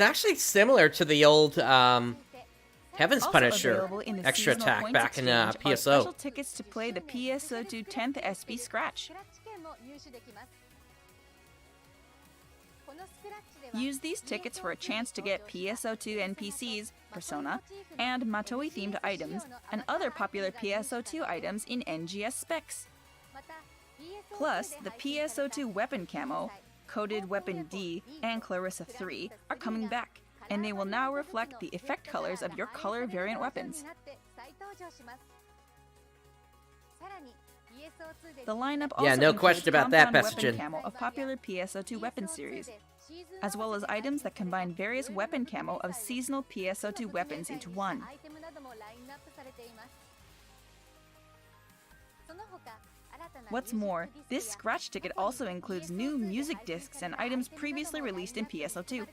actually similar to the old Heaven's Also Punisher available in the extra seasonal attack points back in exchange are PSO. special tickets to play the PSO2 10th SP Scratch. Use these tickets for a chance to get PSO2 NPCs, Persona, and Matoi-themed items, and other popular PSO2 items in NGS specs. Plus, the PSO2 weapon camo, Coded Weapon D and Clarissa 3 are coming back, and they will now reflect the effect colors of your color variant weapons. The lineup also Yeah, no includes question about that, compound weapon Bestien. camo of popular PSO2 weapon series, as well as items that combine various weapon camo of seasonal PSO2 weapons into one. What's more, this scratch ticket also includes new music discs and items previously released in PSO2.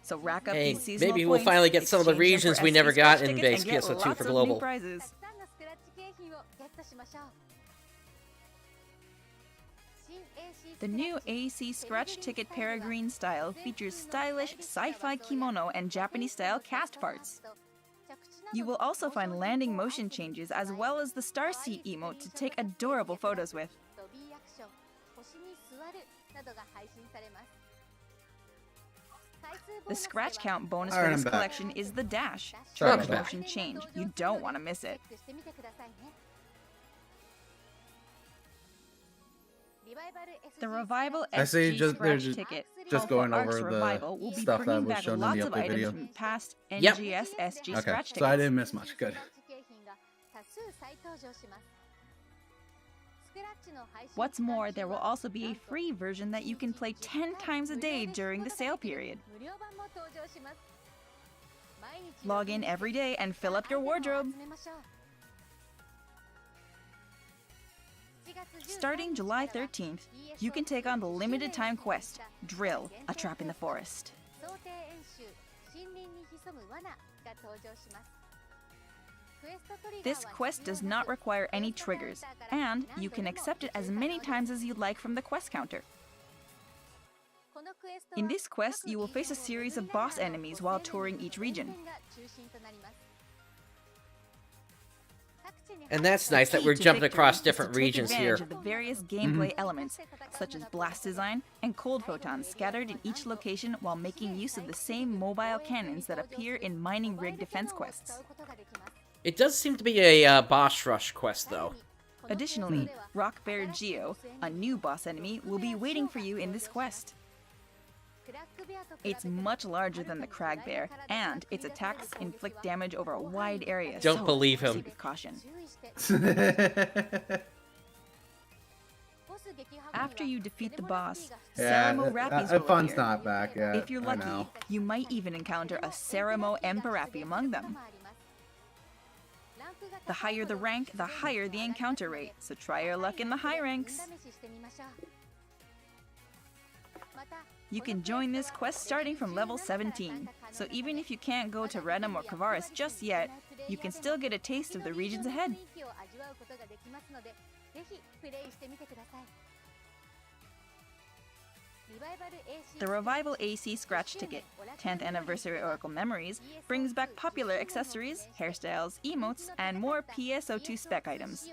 So rack up Hey, these seasonal maybe we'll points, finally get some of the exchange them regions for we SP never got scratch in tickets, base and get PSO2 lots for of new global. prizes. The new AC Scratch Ticket Peregrine style features stylish sci-fi kimono and Japanese-style cast parts. You will also find landing motion changes as well as the Star Seat emote to take adorable photos with. The scratch count bonus for Alright, this I'm back. collection is the dash. Sorry Charge about that. motion change. You don't want to miss it. The Revival I see SG just- they're Scratch just- Ticket just Call for going Arcs over the Revival will be stuff that bringing was back shown in the lots of update items video. from past Yep. NGS SG Okay, Scratch so I Tickets. didn't miss much. Good. What's more, there will also be a free version that you can play 10 times a day during the sale period. Log in every day and fill up your wardrobe. Starting July 13th, you can take on the limited time quest, Drill, A Trap in the Forest. This quest does not require any triggers, and you can accept it as many times as you'd like from the quest counter. In this quest, you will face a series of boss enemies while touring each region. And that's nice that we're Key to jumping victory across is to different take regions advantage here. of the various gameplay elements, such as blast design and cold photons scattered in each location while making use of the same mobile cannons that appear in mining rig defense quests. It does seem to be a boss rush quest, though. Additionally, Rock Bear Geo, a new boss enemy, will be waiting for you in this quest. It's much larger than the Crag Bear, and its attacks inflict damage over a wide area. Don't so believe proceed him. with caution. After you defeat the boss, Ceramo Rappies will fun's appear. not back yet. If you're I lucky, know. you might even encounter a Ceramo Emparapi among them. The higher the rank, the higher the encounter rate, so try your luck in the high ranks. You can join this quest starting from level 17, so even if you can't go to Renum or Kavaris just yet, you can still get a taste of the regions ahead. The Revival AC Scratch Ticket, 10th Anniversary Oracle Memories, brings back popular accessories, hairstyles, emotes, and more PSO2 spec items.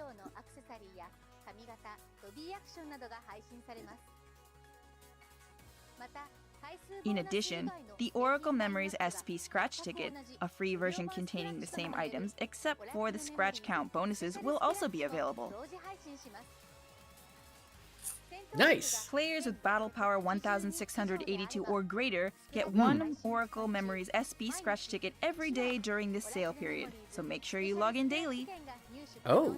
In addition, the Oracle Memories SP Scratch Ticket, a free version containing the same items except for the scratch count bonuses, will also be available. Nice. Players with battle power 1682 or greater get one Oracle Memories SP Scratch Ticket every day during this sale period, so make sure you log in daily. Oh.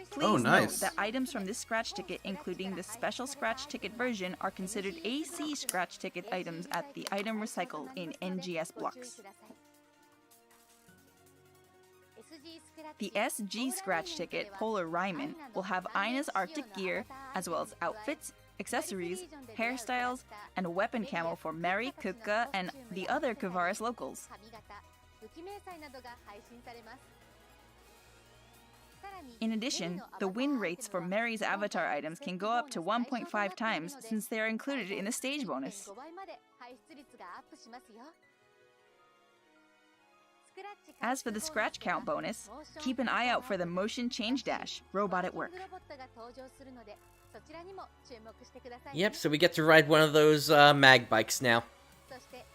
Please Oh, note nice. that items from this scratch ticket, including the special scratch ticket version, are considered AC scratch ticket items at the item recycle in NGS blocks. The SG scratch ticket, Polar Ryman, will have Ina's Arctic gear, as well as outfits, accessories, hairstyles, and a weapon camo for Mary, Kutka, and the other Kavaris locals. In addition, the win rates for Mary's avatar items can go up to 1.5 times since they are included in the stage bonus. As for the scratch count bonus, keep an eye out for the motion change dash, robot at work. Yep, so we get to ride one of those mag bikes now.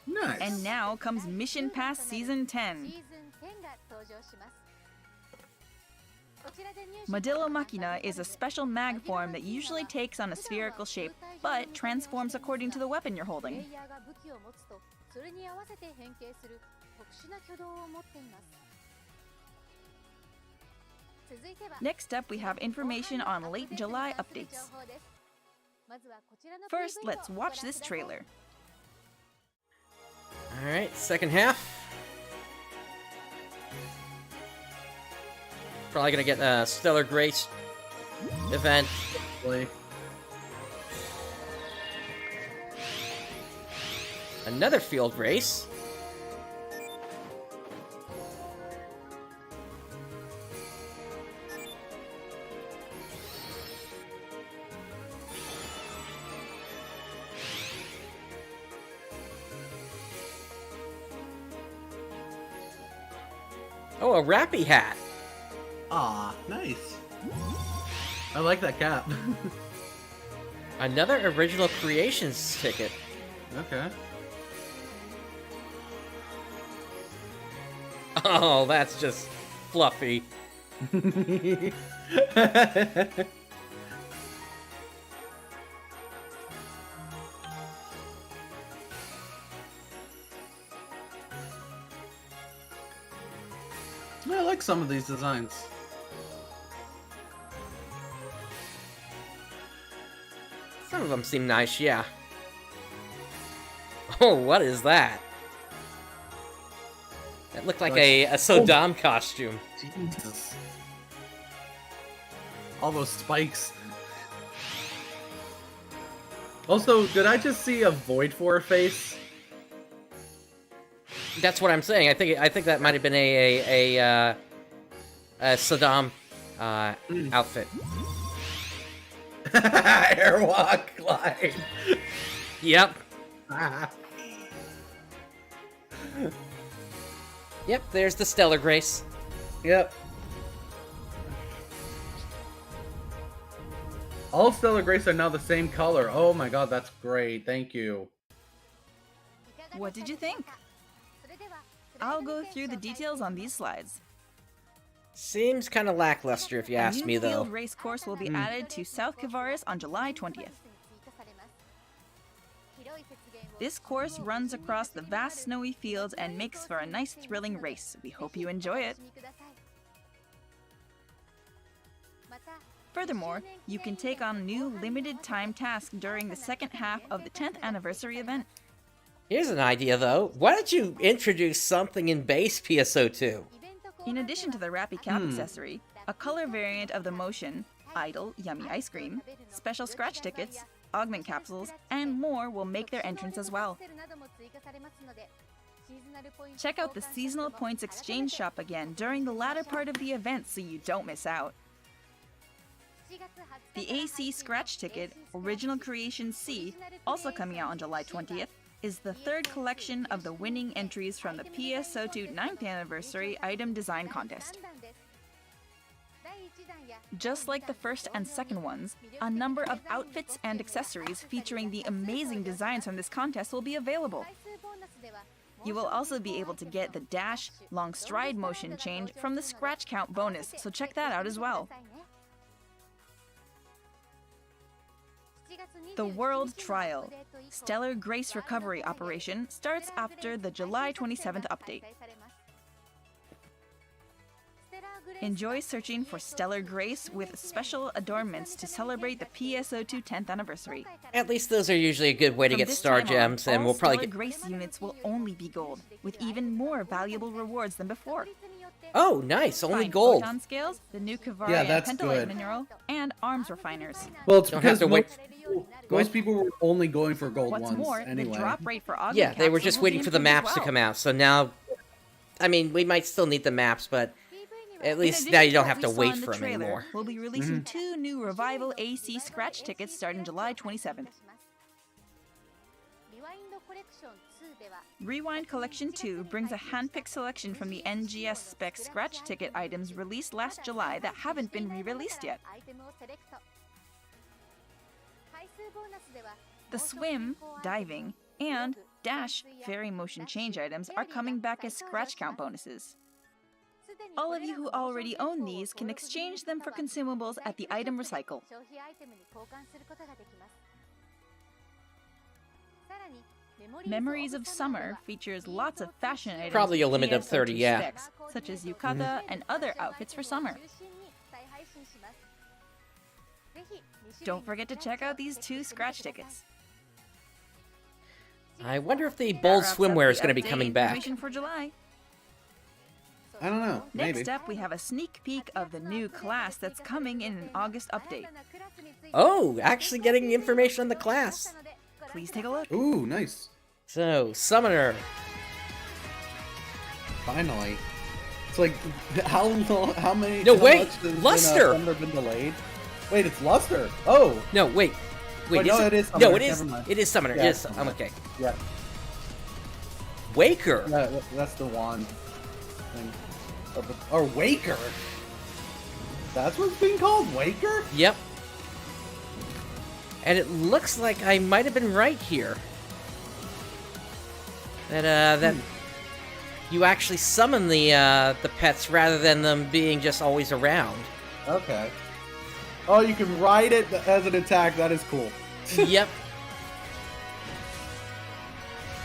Nice. And now comes Mission Pass Season 10. Modillo Machina is a special mag form that usually takes on a spherical shape, but transforms according to the weapon you're holding. Next up, we have information on late July updates. First, let's watch this trailer. Alright, second half. Probably gonna get a Stellar Grace event. Like, Another field race. Oh, a Rappy hat. ah, nice. I like that cap. Another Original Creations ticket. Okay. Oh, that's just fluffy. I like some of these designs. Some of them seem nice, yeah. Oh, what is that? That looked like a Sodom costume. Jesus. All those spikes. Also, did I just see a Void for a face? That's what I'm saying. I think that might have been a Saddam outfit. Airwalk glide. Yep. Yep, there's the Stellar Grace. Yep. All Stellar Grace are now the same color. Oh my god, that's great. Thank you. What did you think? I'll go through the details on these slides. Seems kind of lackluster if you ask me, A new though. field race course will be added to South Kavaris on July 20th. This course runs across the vast snowy fields and makes for a nice thrilling race. We hope you enjoy it. Furthermore, you can take on new limited time tasks during the second half of the 10th anniversary event. Here's an idea, though. Why don't you introduce something in base PSO2? In addition to the Rappy Cap accessory, a color variant of the motion, Idle Yummy Ice Cream, special scratch tickets, augment capsules, and more will make their entrance as well. Check out the seasonal points exchange shop again during the latter part of the event so you don't miss out. The AC Scratch Ticket, Original Creation C, also coming out on July 20th, is the third collection of the winning entries from the PSO2 9th Anniversary Item Design Contest. Just like the first and second ones, a number of outfits and accessories featuring the amazing designs from this contest will be available. You will also be able to get the dash, long stride motion change from the scratch count bonus, so check that out as well. The World Trial, Stellar Grace Recovery Operation, starts after the July 27th update. Enjoy searching for Stellar Grace with special adornments to celebrate the PSO2 10th anniversary. At least those are usually a good way to From get this star time on, gems, and all we'll probably Stellar get... Grace units will only be gold, with even more valuable rewards than before. Oh, nice, only Find gold. photon scales, the new Yeah, Kavaria that's Pentalite good. mineral, and arms refiners. Well, it's Don't have because to wait. most people were only going for gold What's ones more, anyway. the drop rate for augment Yeah, they were capsules just will waiting be for the improved as maps to well. come out, so now... I mean, we might still need the maps, but at In least addition now you to don't what have we to saw wait in the for them trailer, anymore. We'll be releasing 2 new Revival AC scratch tickets starting July 27th. Rewind Collection 2 brings a hand-picked selection from the NGS spec scratch ticket items released last July that haven't been re-released yet. The swim, diving, and dash fairy motion change items are coming back as scratch count bonuses. All of you who already own these can exchange them for consumables at the item recycle. Memories of Summer features lots of fashion items Probably a with limit of 30, PSO2 yeah. specs, such as yukata and other outfits for summer. Don't forget to check out these 2 scratch tickets. I wonder if the That bold wraps up swimwear is the going to be update coming back. information for July. I don't know. Maybe. Next up, we have a sneak peek of the new class that's coming in an August update. Oh, actually getting information on the class. Please take a look. Ooh, nice. So, Summoner. Finally. It's like, how long, how many... No, how wait, much has Luster! Thunder been delayed? Wait, it's Luster! Oh! No, wait. Wait, no, it is No, Summoner. it is. Never mind. It is Summoner. Yeah, It it's is. I'm Summoner. okay. Yeah, Waker. that's the wand thing. Or Waker! That's what's being called? Waker? Yep. And it looks like I might have been right here. That you actually summon the pets rather than them being just always around. Okay. Oh, you can ride it as an attack. That is cool. Yep.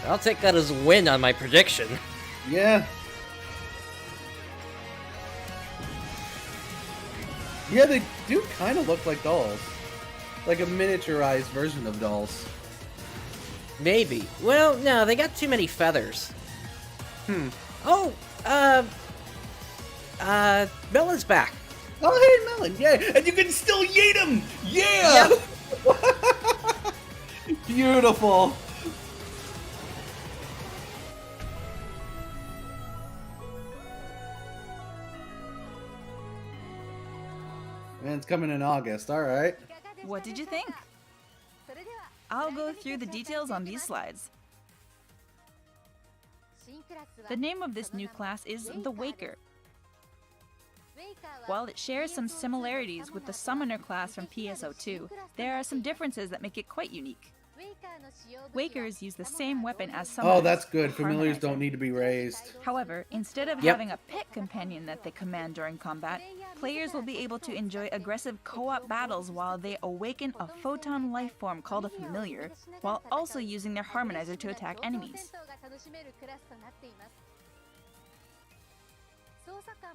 I'll take that as a win on my prediction. Yeah. Yeah, they do kind of look like dolls. Like a miniaturized version of dolls. Maybe. Well, no, they got too many feathers. Oh, Melon's back. Oh, hey, Melon, yeah! And you can still yeet him! Yeah! Beautiful! And it's coming in August, alright. What did you think? I'll go through the details on these slides. The name of this new class is the Waker. While it shares some similarities with the Summoner class from PSO2, there are some differences that make it quite unique. Wakers use the same weapon as Summoners. Oh, that's good. the Familiars Harmonizer. don't need to be raised. However, instead of Yep. having a pet companion that they command during combat, players will be able to enjoy aggressive co-op battles while they awaken a photon life form called a familiar, while also using their harmonizer to attack enemies.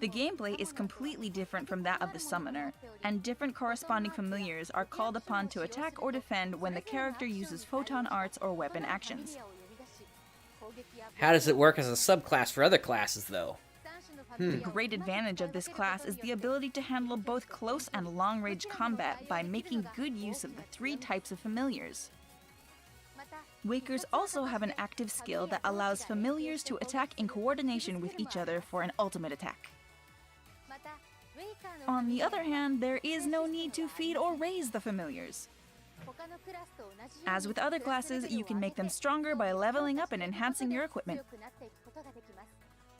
The gameplay is completely different from that of the Summoner, and different corresponding familiars are called upon to attack or defend when the character uses photon arts or weapon actions. How does it work as a subclass for other classes, though? The great advantage of this class is the ability to handle both close and long-range combat by making good use of the 3 types of familiars. Wakers also have an active skill that allows familiars to attack in coordination with each other for an ultimate attack. On the other hand, there is no need to feed or raise the familiars. As with other classes, you can make them stronger by leveling up and enhancing your equipment.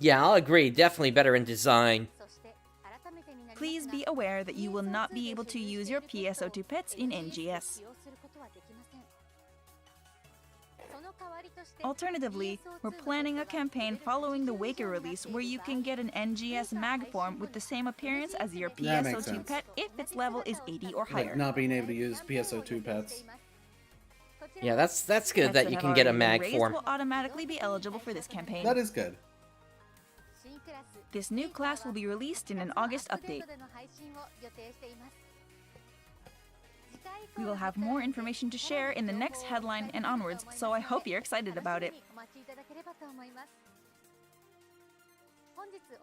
Yeah, I'll agree. Definitely better in design. Please be aware that you will not be able to use your PSO2 pets in NGS. Alternatively, we're planning a campaign following the Waker release where you can get an NGS mag form with the same appearance as your That makes PSO2 sense. pet if its level is 80 or higher. Like not being able to use PSO2 pets. Yeah, that's good Pets that that you have can get a already been mag raised form. will automatically be eligible for this campaign. That is good. This new class will be released in an August update. We will have more information to share in the next headline and onwards, so I hope you're excited about it.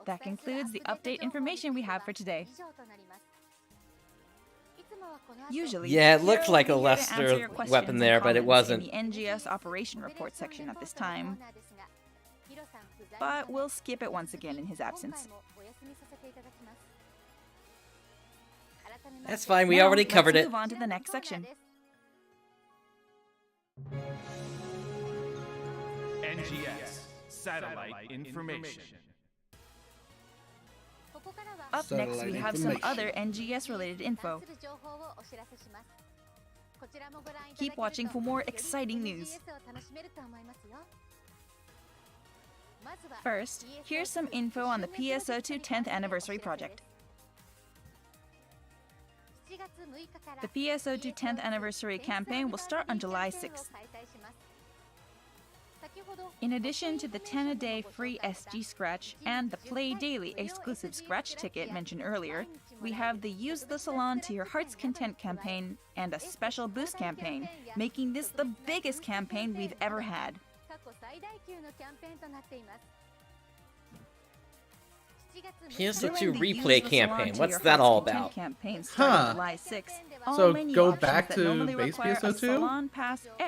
That concludes the update information we have for today. Usually, Yeah, it looked Hero like a will be here to answer Lester your questions weapon and there, but it comments wasn't. in the NGS operation report section at this time, but we'll skip it once again in his absence. That's fine, we Now, already covered let's it. move on to the next section. NGS Satellite Information. Up next, we Satellite have some information. other NGS-related info. Keep watching for more exciting news. First, here's some info on the PSO2 10th Anniversary project. The PSO2 10th Anniversary campaign will start on July 6th. In addition to the 10-a-day free SG Scratch and the Play Daily exclusive Scratch ticket mentioned earlier, we have the Use the Salon to Your Heart's Content campaign and a special boost campaign, making this the biggest campaign we've ever had. PSO2 replay campaign. What's that all about? July 6th. So go back to base PSO2?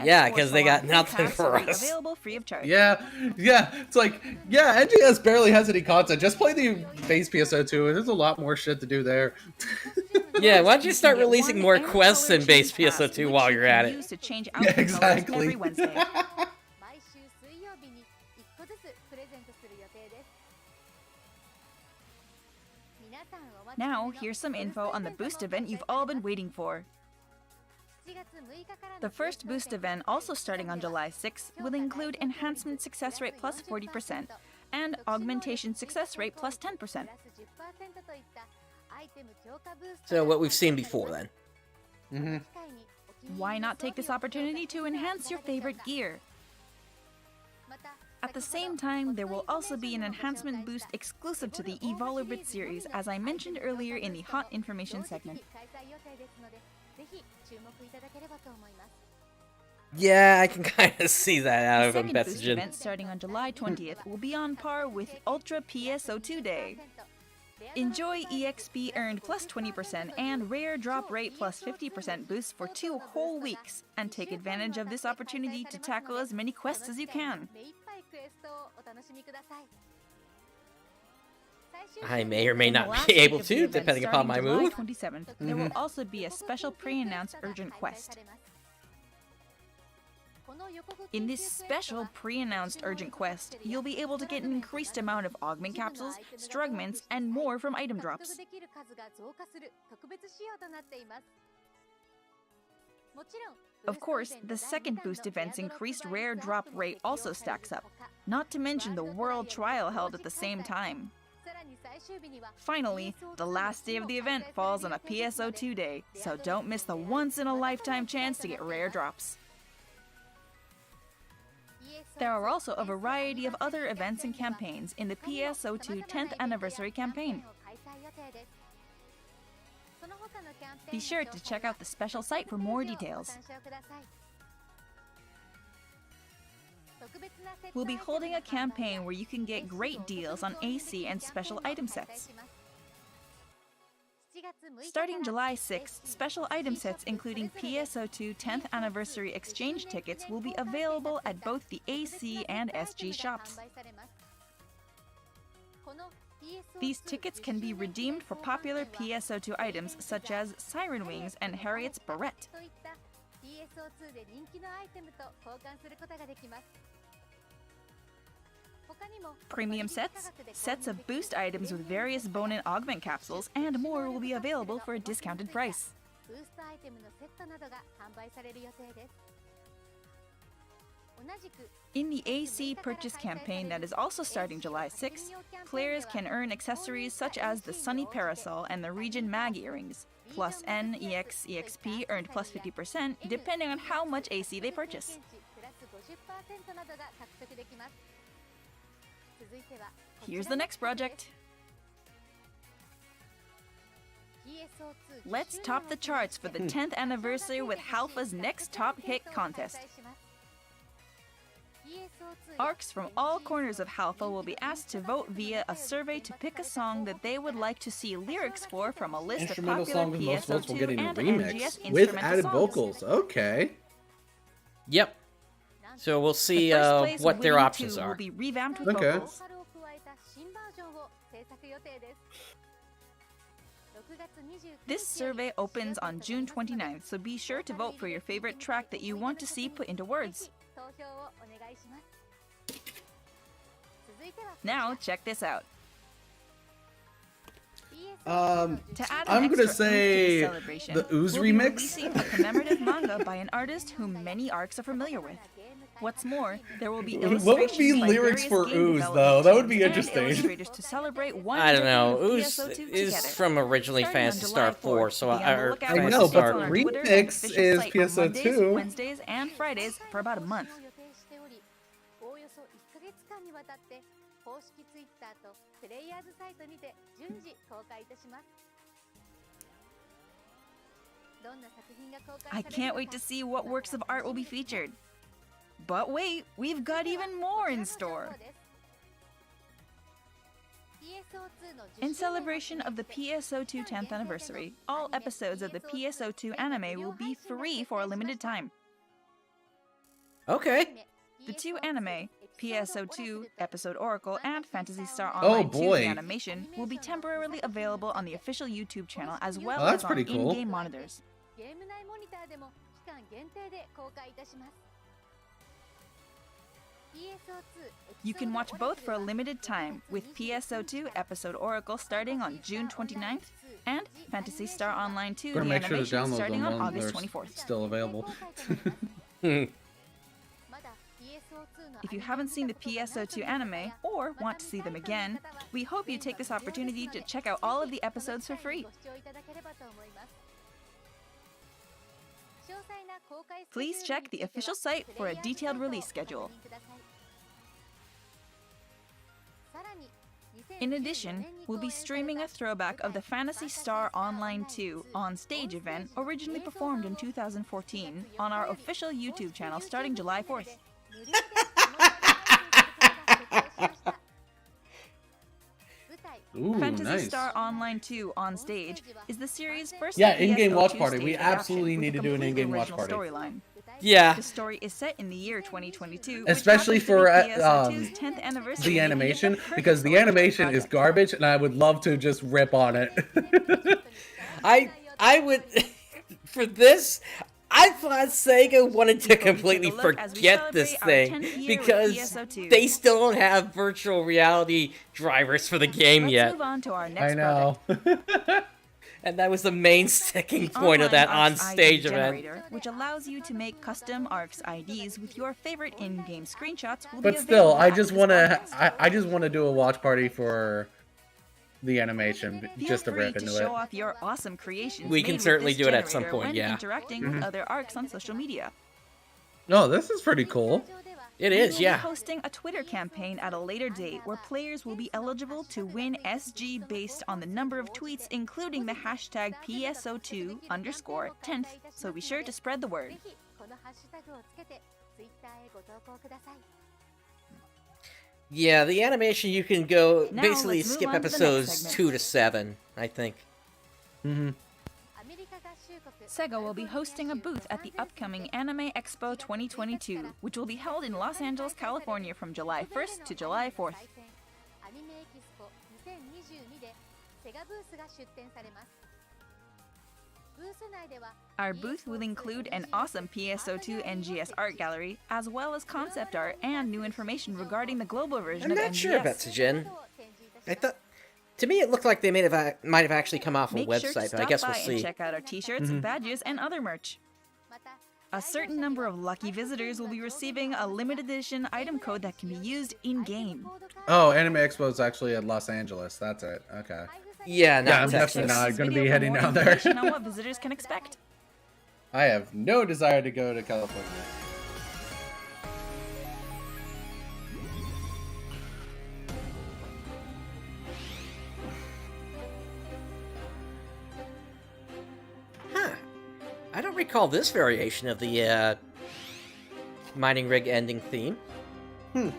Yeah, because they got nothing for us. Available free of charge. Yeah. It's like, yeah, NGS barely has any content. Just play the base PSO2. There's a lot more shit to do there. Yeah, why don't you start releasing more quests in base PSO2 while you're at it? Yeah, exactly. Every Wednesday. Now, here's some info on the boost event you've all been waiting for. The first boost event, also starting on July 6th, will include Enhancement Success Rate plus 40% and Augmentation Success Rate plus 10%. So what we've seen before then. Mm-hmm. Why not take this opportunity to enhance your favorite gear? At the same time, there will also be an enhancement boost exclusive to the Evolurbit series, as I mentioned earlier in the Hot Information segment. Yeah, I can kind of see that out The of a second boost messaging. event starting on July 20th will be on par with Ultra PSO2 Day. Enjoy EXP earned plus 20% and Rare Drop Rate plus 50% boosts for 2 whole weeks, and take advantage of this opportunity to tackle as many quests as you can. I may or may In the not last be week able of the to, event, depending upon my starting mood. July 27th, there will also be a special pre-announced urgent quest. In this special pre-announced urgent quest, you'll be able to get an increased amount of augment capsules, strugments, and more from item drops. Of course, the second boost event's increased rare drop rate also stacks up, not to mention the world trial held at the same time. Finally, the last day of the event falls on a PSO2 day, so don't miss the once-in-a-lifetime chance to get rare drops. There are also a variety of other events and campaigns in the PSO2 10th Anniversary campaign. Be sure to check out the special site for more details. We'll be holding a campaign where you can get great deals on AC and special item sets. Starting July 6th, special item sets including PSO2 10th Anniversary exchange tickets will be available at both the AC and SG shops. These tickets can be redeemed for popular PSO2 items such as Siren Wings and Harriet's Barrette. Premium sets, sets of boost items with various bone and augment capsules, and more will be available for a discounted price. In the AC purchase campaign that is also starting July 6th, players can earn accessories such as the Sunny Parasol and the Region Mag earrings, plus N, EX, EXP earned plus 50% depending on how much AC they purchase. Here's the next project. Let's top the charts for the 10th anniversary with Halfa's next top hit contest. ARKs from all corners of Halfa will be asked to vote via a survey to pick a song that they would like to see lyrics for from a list of Instrumental popular song with most votes will PSO2 get a and remix NGS with instrumental added songs. vocals. Okay. Yep. So we'll see The first place what their winning options two are. will be revamped with Okay. vocals. This survey opens on June 29th, so be sure to vote for your favorite track that you want to see put into words. Now, check this out. To add an I'm gonna extra oomph to say the celebration, the Ooze we'll be remix. releasing a commemorative manga by an artist whom many ARKs are familiar with. What's more, there will be What would illustrations be by lyrics various for game Ooze, development though? That would teams be and interesting. illustrators to celebrate one I don't know. decade of Ooze PSO2 is together. from originally Starting on Phantasy July Star 4, 4th, so be on the or lookout I for Phantasy know, Star. on but our Twitter and Remix official is site on Mondays, PSO2. Wednesdays, and Fridays for about a month. I can't wait to see what works of art will be featured. But wait, we've got even more in store. In celebration of the PSO2 10th anniversary, all episodes of the PSO2 anime will be free for a limited time. Okay. The two anime, PSO2 Episode Oracle and Phantasy Star Online 2 boy. The Animation, will be temporarily available on the official YouTube channel as well Oh, that's as on pretty cool. in-game monitors. You can watch both for a limited time, with PSO2 Episode Oracle starting on June 29th and Phantasy Star Online 2 Gotta The make sure to Animation download starting them on while August they're 24th. still available. If you haven't seen the PSO2 anime or want to see them again, we hope you take this opportunity to check out all of the episodes for free. Please check the official site for a detailed release schedule. In addition, we'll be streaming a throwback of the Phantasy Star Online 2 on stage event originally performed in 2014 on our official YouTube channel starting July 4th. Ooh, Phantasy nice. Star Online 2 on stage is the series' first Yeah, in-game PSO2 watch party. stage We adaptation absolutely with need a to do an completely in-game watch original party. storyline. Yeah. The story is set in the year 2022, which Especially happens to be for PSO2's 10th anniversary, the making it animation, perfect because the origin animation is project. garbage, and I would love to just rip on it. I would for this. I thought Sega wanted to Before we take a completely look as we forget this celebrate our thing 10th year with because PSO2. they still don't have virtual reality drivers for the game Let's yet, move on to our I next know. project. and that was the main sticking The point of that online ARKS on-stage ID event. generator, which allows you to make custom ARKS IDs with your favorite in-game screenshots, will But be still, available I after just this want to. podcast. I just want to do a watch party for the animation, Feel just to free rip to into show it. off your awesome creations. We can made with certainly this do it at some generator point, when yeah. interacting with other ARKS on social media. Oh, this is pretty cool. It We is, will be yeah. hosting a Twitter campaign at a later date where players will be eligible to win SG based on the number of tweets, including the hashtag PSO2_10th. So be sure to spread the word. Yeah, the animation you can go Now, basically let's move skip on to the next episodes segment. 2 to 7, I think. Mm-hmm. Sega will be hosting a booth at the upcoming Anime Expo 2022, which will be held in Los Angeles, California from July 1st to July 4th. Our booth will include an awesome PSO2NGS art gallery, as well as concept art and new information regarding the global version I'm of not NGS. sure about Tsujin. I thought, to me, it looked like they might have actually come off a Make sure to website, but I stop guess by we'll and see. check out our t-shirts, badges, and other merch. A certain number of lucky visitors will be receiving a limited edition item code that can be used in-game. Oh, Anime Expo is actually at Los Angeles. That's it. Okay. Yeah, Yeah, not I'm Texas. definitely not This going to video be for heading more down there. information on what visitors can expect. I have no desire to go to California. Huh. I don't recall this variation of the mining rig ending theme. Hmm.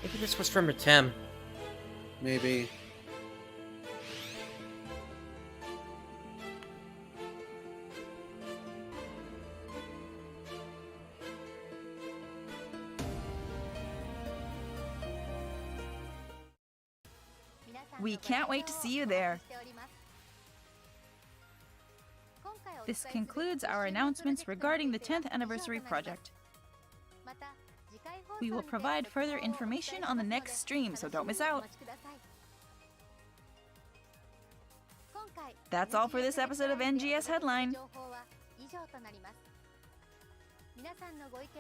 Maybe this was from Ritem. Maybe. We can't wait to see you there. This concludes our announcements regarding the 10th anniversary project. We will provide further information on the next stream, so don't miss out. That's all for this episode of NGS Headline.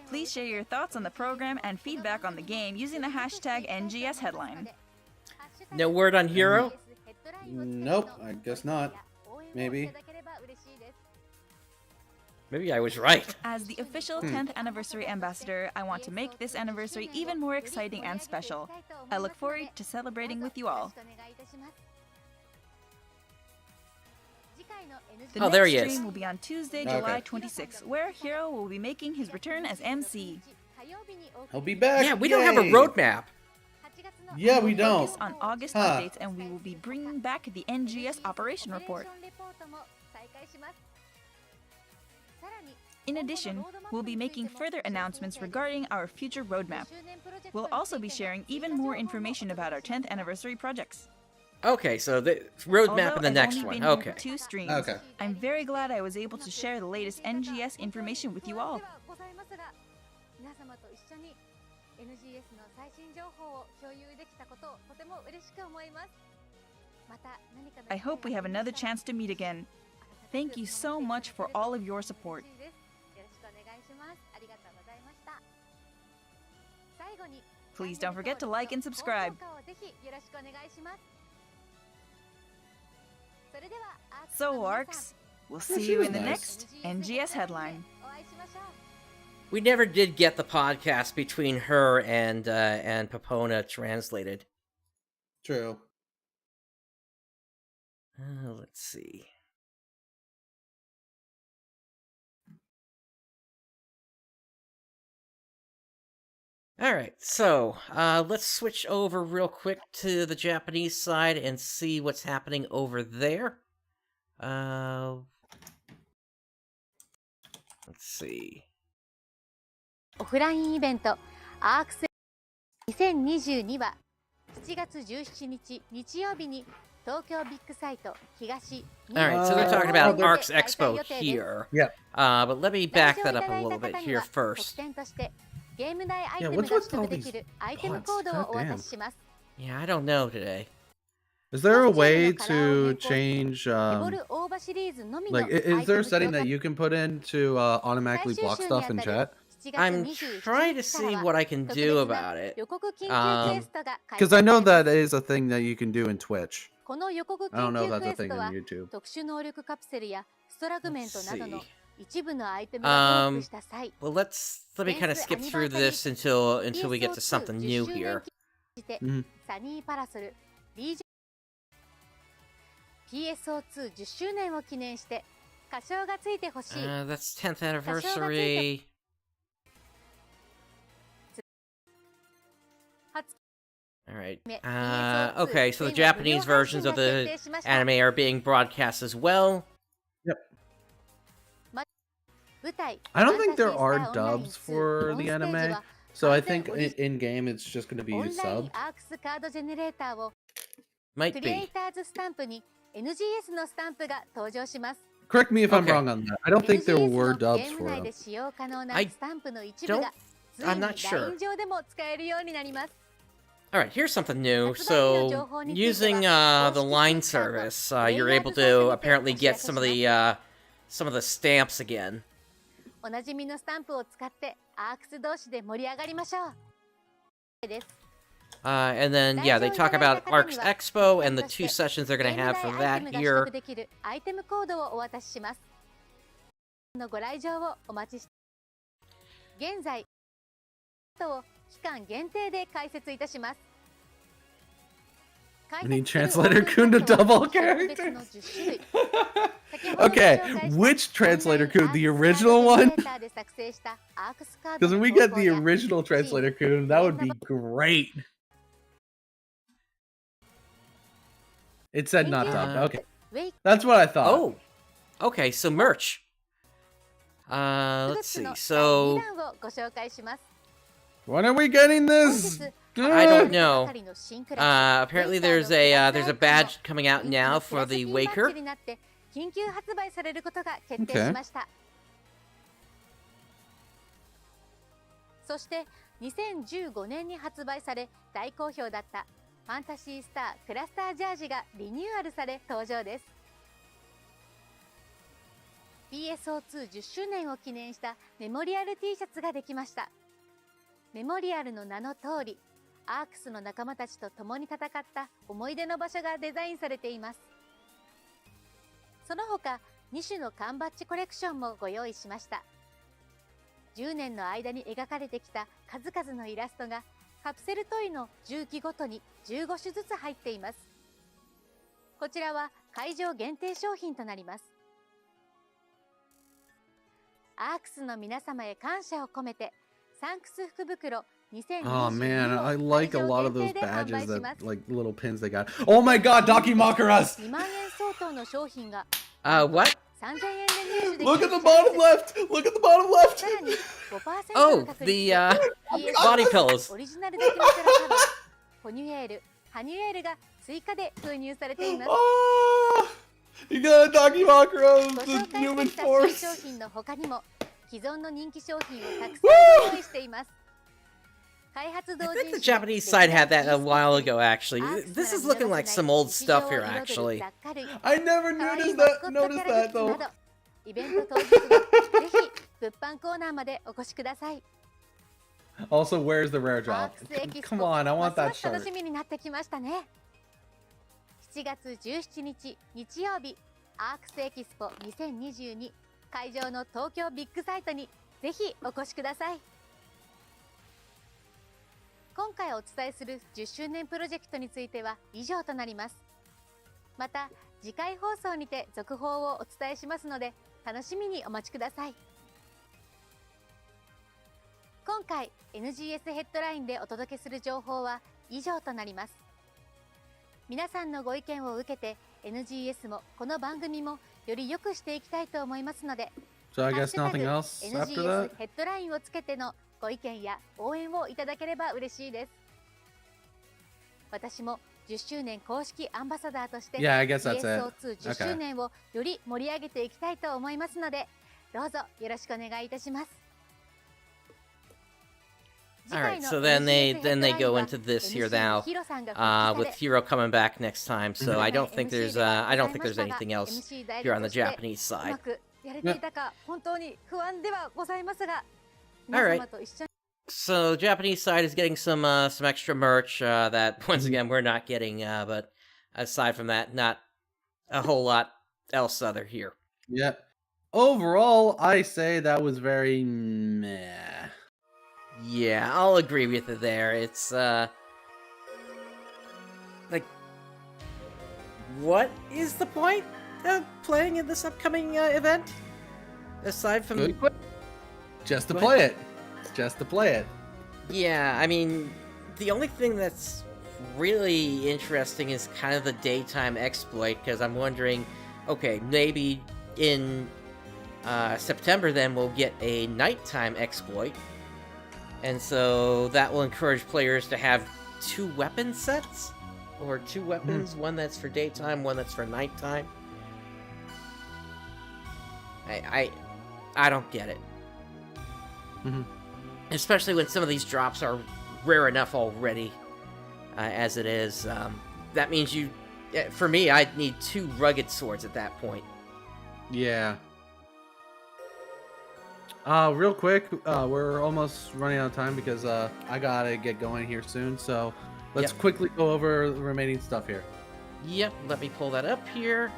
Please share your thoughts on the program and feedback on the game using the hashtag NGS Headline. No word on Hero? Nope, I guess not. Maybe. Maybe I was right. As the official 10th anniversary ambassador, I want to make this anniversary even more exciting and special. I look forward to celebrating with you all. The there next he is. stream will be on Tuesday, July 26th, where Hiro will be making his return as MC. He'll be back. Yeah, we don't have a Yay. roadmap. Yeah, we don't. Focus on August Huh. updates, and we will be bringing back the NGS operation report. In addition, we'll be making further announcements regarding our future roadmap. We'll also be sharing even more information about our 10th anniversary projects. Okay, so the roadmap in the Although next I've only one. been here Okay. for 2 streams, Okay. I'm very glad I was able to share the latest NGS information with you all. I hope we have another chance to meet again. Thank you so much for all of your support. Please don't forget to like and subscribe. So, Arks, we'll see she you was in the nice. next NGS Headline. We never did get the podcast between her and Papona translated. True. Let's see. All right, so let's switch over real quick to the Japanese side and see what's happening over there. Let's see. オフラインイベントアークス2022は7月17日日曜日に東京ビッグサイト東 All right, so they're talking about they're- ARKS Expo here. Yeah. But let me back that up a little bit here first. ゲーム内アイテ Yeah, ム what's が with 取得 all で these きるアイテム pods? コードをお God 渡 damn. しします。 Yeah, I don't know today. Is there a way to change エボルオーバシリーズのみの like is there a setting that you can put in to automatically block stuff in chat? I'm trying to see what I can do about it. Because I know that is a thing that you can do in Twitch. この予告 I 研 don't know 究 if ク that's エ a ス thing ト on は YouTube. 特殊能力カプセルやストラグメント Let's などの see. 一部のアイテムがトークした際 Well, let me kind of skip through this until we get to something new here. サニーパラソルリージョン PSO2 10周年を記念して歌唱がついてほしい That's 10th anniversary. All right. Okay, so the Japanese versions of the anime are being broadcast as well. I don't think there are dubs for the anime, so I think in game it's just going to be オンライン subbed. アークスカードジェネレーターを Might クリエ be. イターズスタンプに NGS のスタンプが登場します Correct me if I'm Okay. wrong on that. I don't think there NGS were の dubs ゲーム for 内 them. で使用可能な I スタンプの一部がついに I'm not sure. LINE 上でも使えるようになります All right, here's something new. So, using the line service, you're able to apparently get some of the stamps again. おなじみのスタンプを使ってアークス同士で盛り上がりましょうです And then, yeah, they talk about ARKS Expo and the 2 sessions they're going to have for ゲーム that 内アイテムが取 here. 得できるアイテムコードをお渡ししますのご来場をお待ちして現在を期間限定で開設いたします We need Translator Kun to double characters. Okay, which Translator Kun? The original one? Because when we get the original Translator Kun, that would be great. It said not dubbed. Okay, that's what I thought. Oh, okay, so merch. Let's see. So, When are we getting this? I don't know. Apparently there's a badge coming out now for the Waker. 緊急発売されることが決定しました。そして2015年に発売され大好評だったファンタシースタークラスタージャージがリニューアルされ登場です。PSO210 周年を記念したメモリアル T シャツができました。メモリアルの名の通り、アークスの仲間たちと共に戦った思い出の場所がデザインされています。その他、2種の缶バッジコレクションもご用意しました。10年の間に描かれてきた数々のイラストがカプセルトイの重機ごとに15種ずつ入っています。こちらは会場限定商品となります。アークスの皆様へ感謝を込めて、サンクス福袋 Oh 2022 man, を I 会 like a 場 lot of 限 those 定で販 badges 売しま that す。 like little pins they got. Oh my god, Dakimakuras! 2万円相当の商品が What? 3000円で入手でき Look る at the bottom left! Look at the bottom さ left! らに 5% の Oh, 確 the 率で body pillows. オリジナルでキラキラカバー、ポニュエール、ハニュエールが追加で封入されています。 Oh, you got Dakimakuras, ご the 紹介 human してきた新 force. 商品の他にも既存の人気商品をたくさんご用意しています。開発同 I 人 think the 誌 Japanese side had that a while ago, actually. アークス This is なら looking 見逃 like せ some ない old 日常を stuff here, 彩る actually. 雑貨類、 I never 可愛い noticed マス that. コット Noticed キャラ that グッズな though. ど、イベント当日はぜひ物販コーナーまでお越しください。 Also, where's the rare アー drop? クスエキス Come ポ、 on, I ま want すま that す楽 shirt. しみになってきましたね。7月17日日曜日、アークスエキスポ2022会場の東京ビッグサイトにぜひお越しください。今回お伝えする10周年プロジェクトについては以上となります。また次回放送にて続報をお伝えしますので楽しみにお待ちください。今回 NGS ヘッドラインでお届けする情報は以上となります。皆さんのご意見を受けて NGS もこの番組もより良くしていきたいと思いますので、 So I ハッ guess シュタグ nothing else after NGS that? ヘッドラインをつけてのご意見や応援をいただければ嬉しいです。私も10周年公式アンバサダーとして Yeah, I guess that's it. PSO210 周年をより盛り上げていきたいと思いますので、どうぞよろしくお願いいたします。 Alright, so then they go into this here now, with Hiro coming back next time. So I don't think there's anything else here on the Japanese side. やれていたか本当に不安ではございますが、 Alright. 皆様と一緒に So Japanese side is getting some extra merch that once again we're not getting, but aside from that, not a whole lot else other here. Yeah. Overall, I say that was very meh. Yeah, I'll agree with you there. It's like, what is the point of playing in this upcoming event? Aside from Good question. Just to Go play it. Just to play it. Yeah, I mean, the only thing that's really interesting is kind of the daytime exploit, because I'm wondering, okay, maybe in September then we'll get a nighttime exploit, and so that will encourage players to have two weapon sets, or two weapons, one that's for daytime, one that's for nighttime. I don't get it. Especially when some of these drops are rare enough already, as it is. That means for me, I'd need two rugged swords at that point. Yeah. Real quick, we're almost running out of time because I gotta get going here soon. So let's quickly go over the remaining stuff here. Yep, let me pull that up here.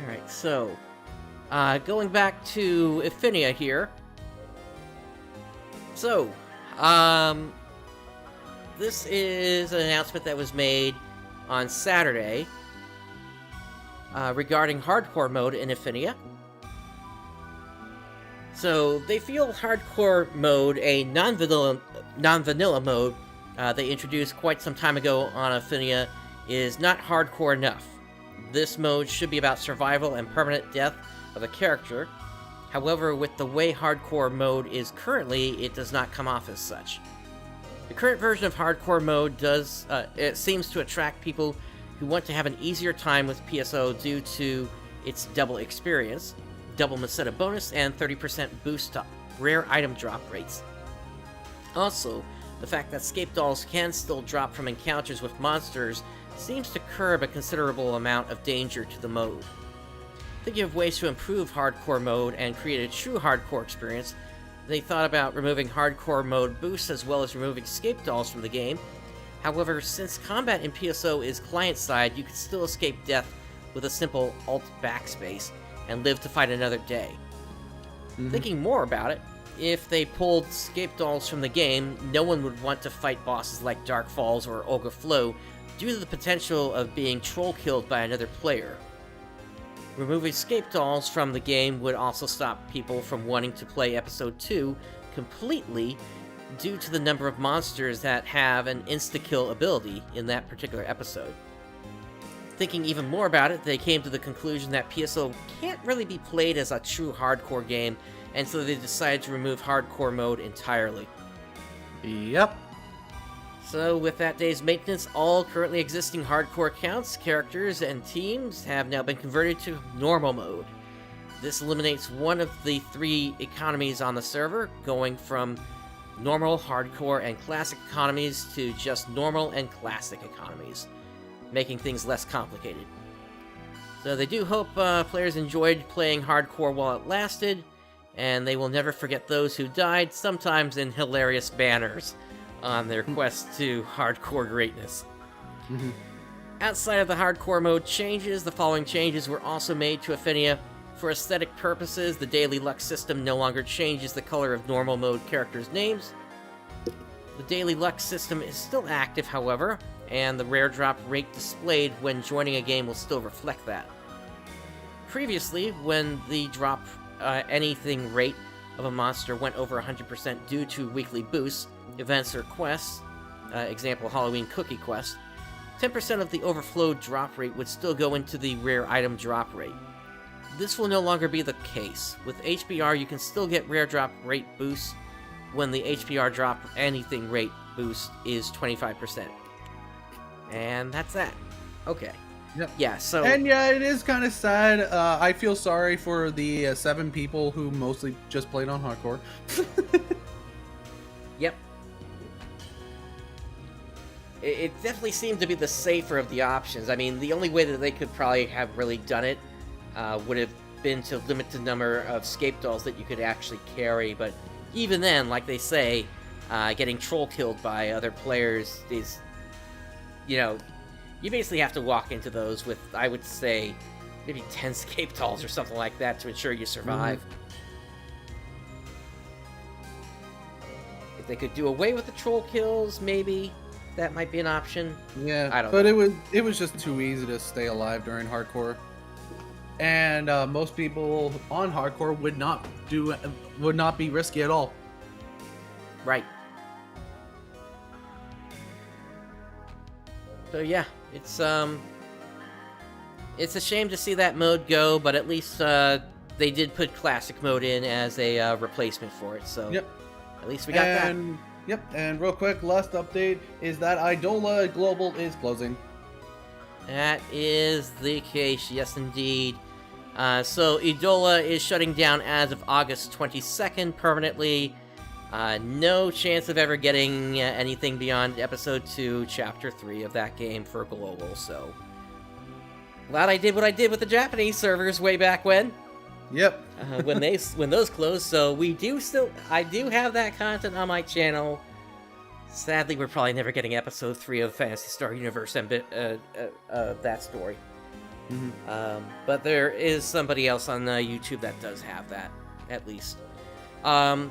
Alright, so going back to Ephinia here. So, this is an announcement that was made on Saturday regarding hardcore mode in Ephinia. So, they feel hardcore mode, a non-vanilla mode they introduced quite some time ago on Ephinia, is not hardcore enough. This mode should be about survival and permanent death of a character. However, with the way hardcore mode is currently, it does not come off as such. The current version of hardcore mode it seems to attract people who want to have an easier time with PSO due to its double experience, double Maseta bonus, and 30% boost to rare item drop rates. Also, the fact that scape dolls can still drop from encounters with monsters seems to curb a considerable amount of danger to the mode. Thinking of ways to improve hardcore mode and create a true hardcore experience, they thought about removing hardcore mode boosts as well as removing escape dolls from the game. However, since combat in PSO is client-side, you can still escape death with a simple Alt backspace and live to fight another day. Thinking more about it, if they pulled escape dolls from the game, no one would want to fight bosses like Dark Falls or Olga Flow due to the potential of being troll-killed by another player. Removing escape dolls from the game would also stop people from wanting to play Episode 2 completely due to the number of monsters that have an insta-kill ability in that particular episode. Thinking even more about it, they came to the conclusion that PSO can't really be played as a true hardcore game, and so they decided to remove hardcore mode entirely. Yep. So with that day's maintenance, all currently existing hardcore accounts, characters, and teams have now been converted to normal mode. This eliminates one of the 3 economies on the server, going from normal, hardcore, and classic economies to just normal and classic economies, making things less complicated. So they do hope players enjoyed playing hardcore while it lasted, and they will never forget those who died, sometimes in hilarious banners, on their quest to hardcore greatness. Outside of the hardcore mode changes, the following changes were also made to Affinia. For aesthetic purposes, the Daily Luck system no longer changes the color of normal mode characters' names. The Daily Luck system is still active, however, and the rare drop rate displayed when joining a game will still reflect that. Previously, when the drop anything rate of a monster went over 100% due to weekly boosts, events, or quests, example Halloween Cookie Quest, 10% of the overflowed drop rate would still go into the rare item drop rate. This will no longer be the case. With HBR, you can still get rare drop rate boosts when the HBR drop anything rate boost is 25%. And that's that. Okay. Yep. Yeah, so... And yeah, it is kind of sad. I feel sorry for the 7 people who mostly just played on hardcore. Yep. It definitely seemed to be the safer of the options. I mean, the only way that they could probably have really done it would have been to limit the number of escape dolls that you could actually carry, but even then, like they say, getting troll killed by other players is, you know, you basically have to walk into those with, I would say, maybe 10 escape dolls or something like that to ensure you survive. If they could do away with the troll kills, maybe that might be an option. Yeah, I don't but know. it was just too easy to stay alive during hardcore, and most people on hardcore would not be risky at all. Right. So yeah, it's a shame to see that mode go, but at least they did put classic mode in as a replacement for it. So Yep. At least we got that. Yep, and real quick, last update is that Idola Global is closing. That is the case, yes indeed. So Idola is shutting down as of August 22nd permanently. No chance of ever getting anything beyond Episode 2, Chapter 3 of that game for Global, so... Glad I did what I did with the Japanese servers way back when. Yep. when those closed, so I do have that content on my channel. Sadly, we're probably never getting Episode 3 of Phantasy Star Universe and that story. But there is somebody else on YouTube that does have that, at least.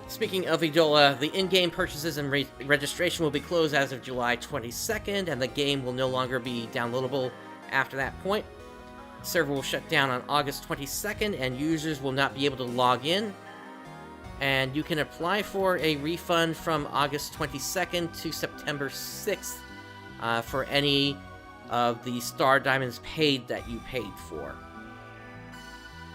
Speaking of Idola, the in-game purchases and registration will be closed as of July 22nd, and the game will no longer be downloadable after that point. The server will shut down on August 22nd, and users will not be able to log in. And you can apply for a refund from August 22nd to September 6th for any of the Star Diamonds paid that you paid for.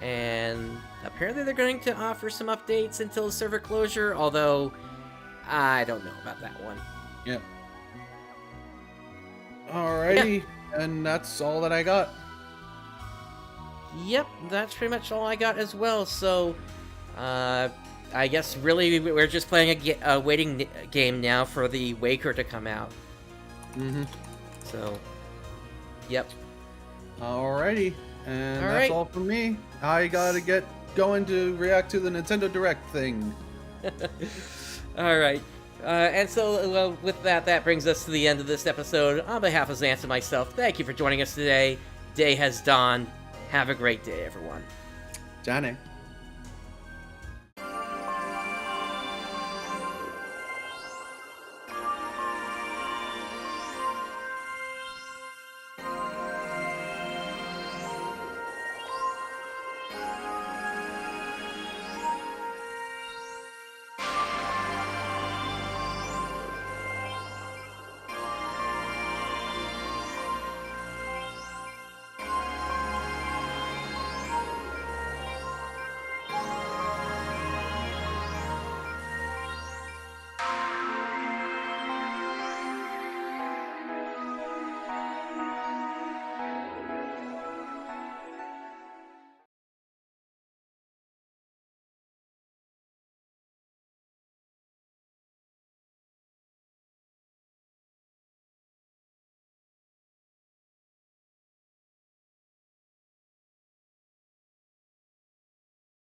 And apparently they're going to offer some updates until the server closure, although I don't know about that one. Yep. Alrighty, and that's all that I got. Yep, that's pretty much all I got as well, so I guess really we're just playing a waiting game now for the Waker to come out. So, Yep. Alrighty, and All that's right. all from me. I gotta get going to react to the Nintendo Direct thing. All right. And so with that brings us to the end of this episode. On behalf of Xance and myself, thank you for joining us today. Day has dawned. Have a great day, everyone. Johnny.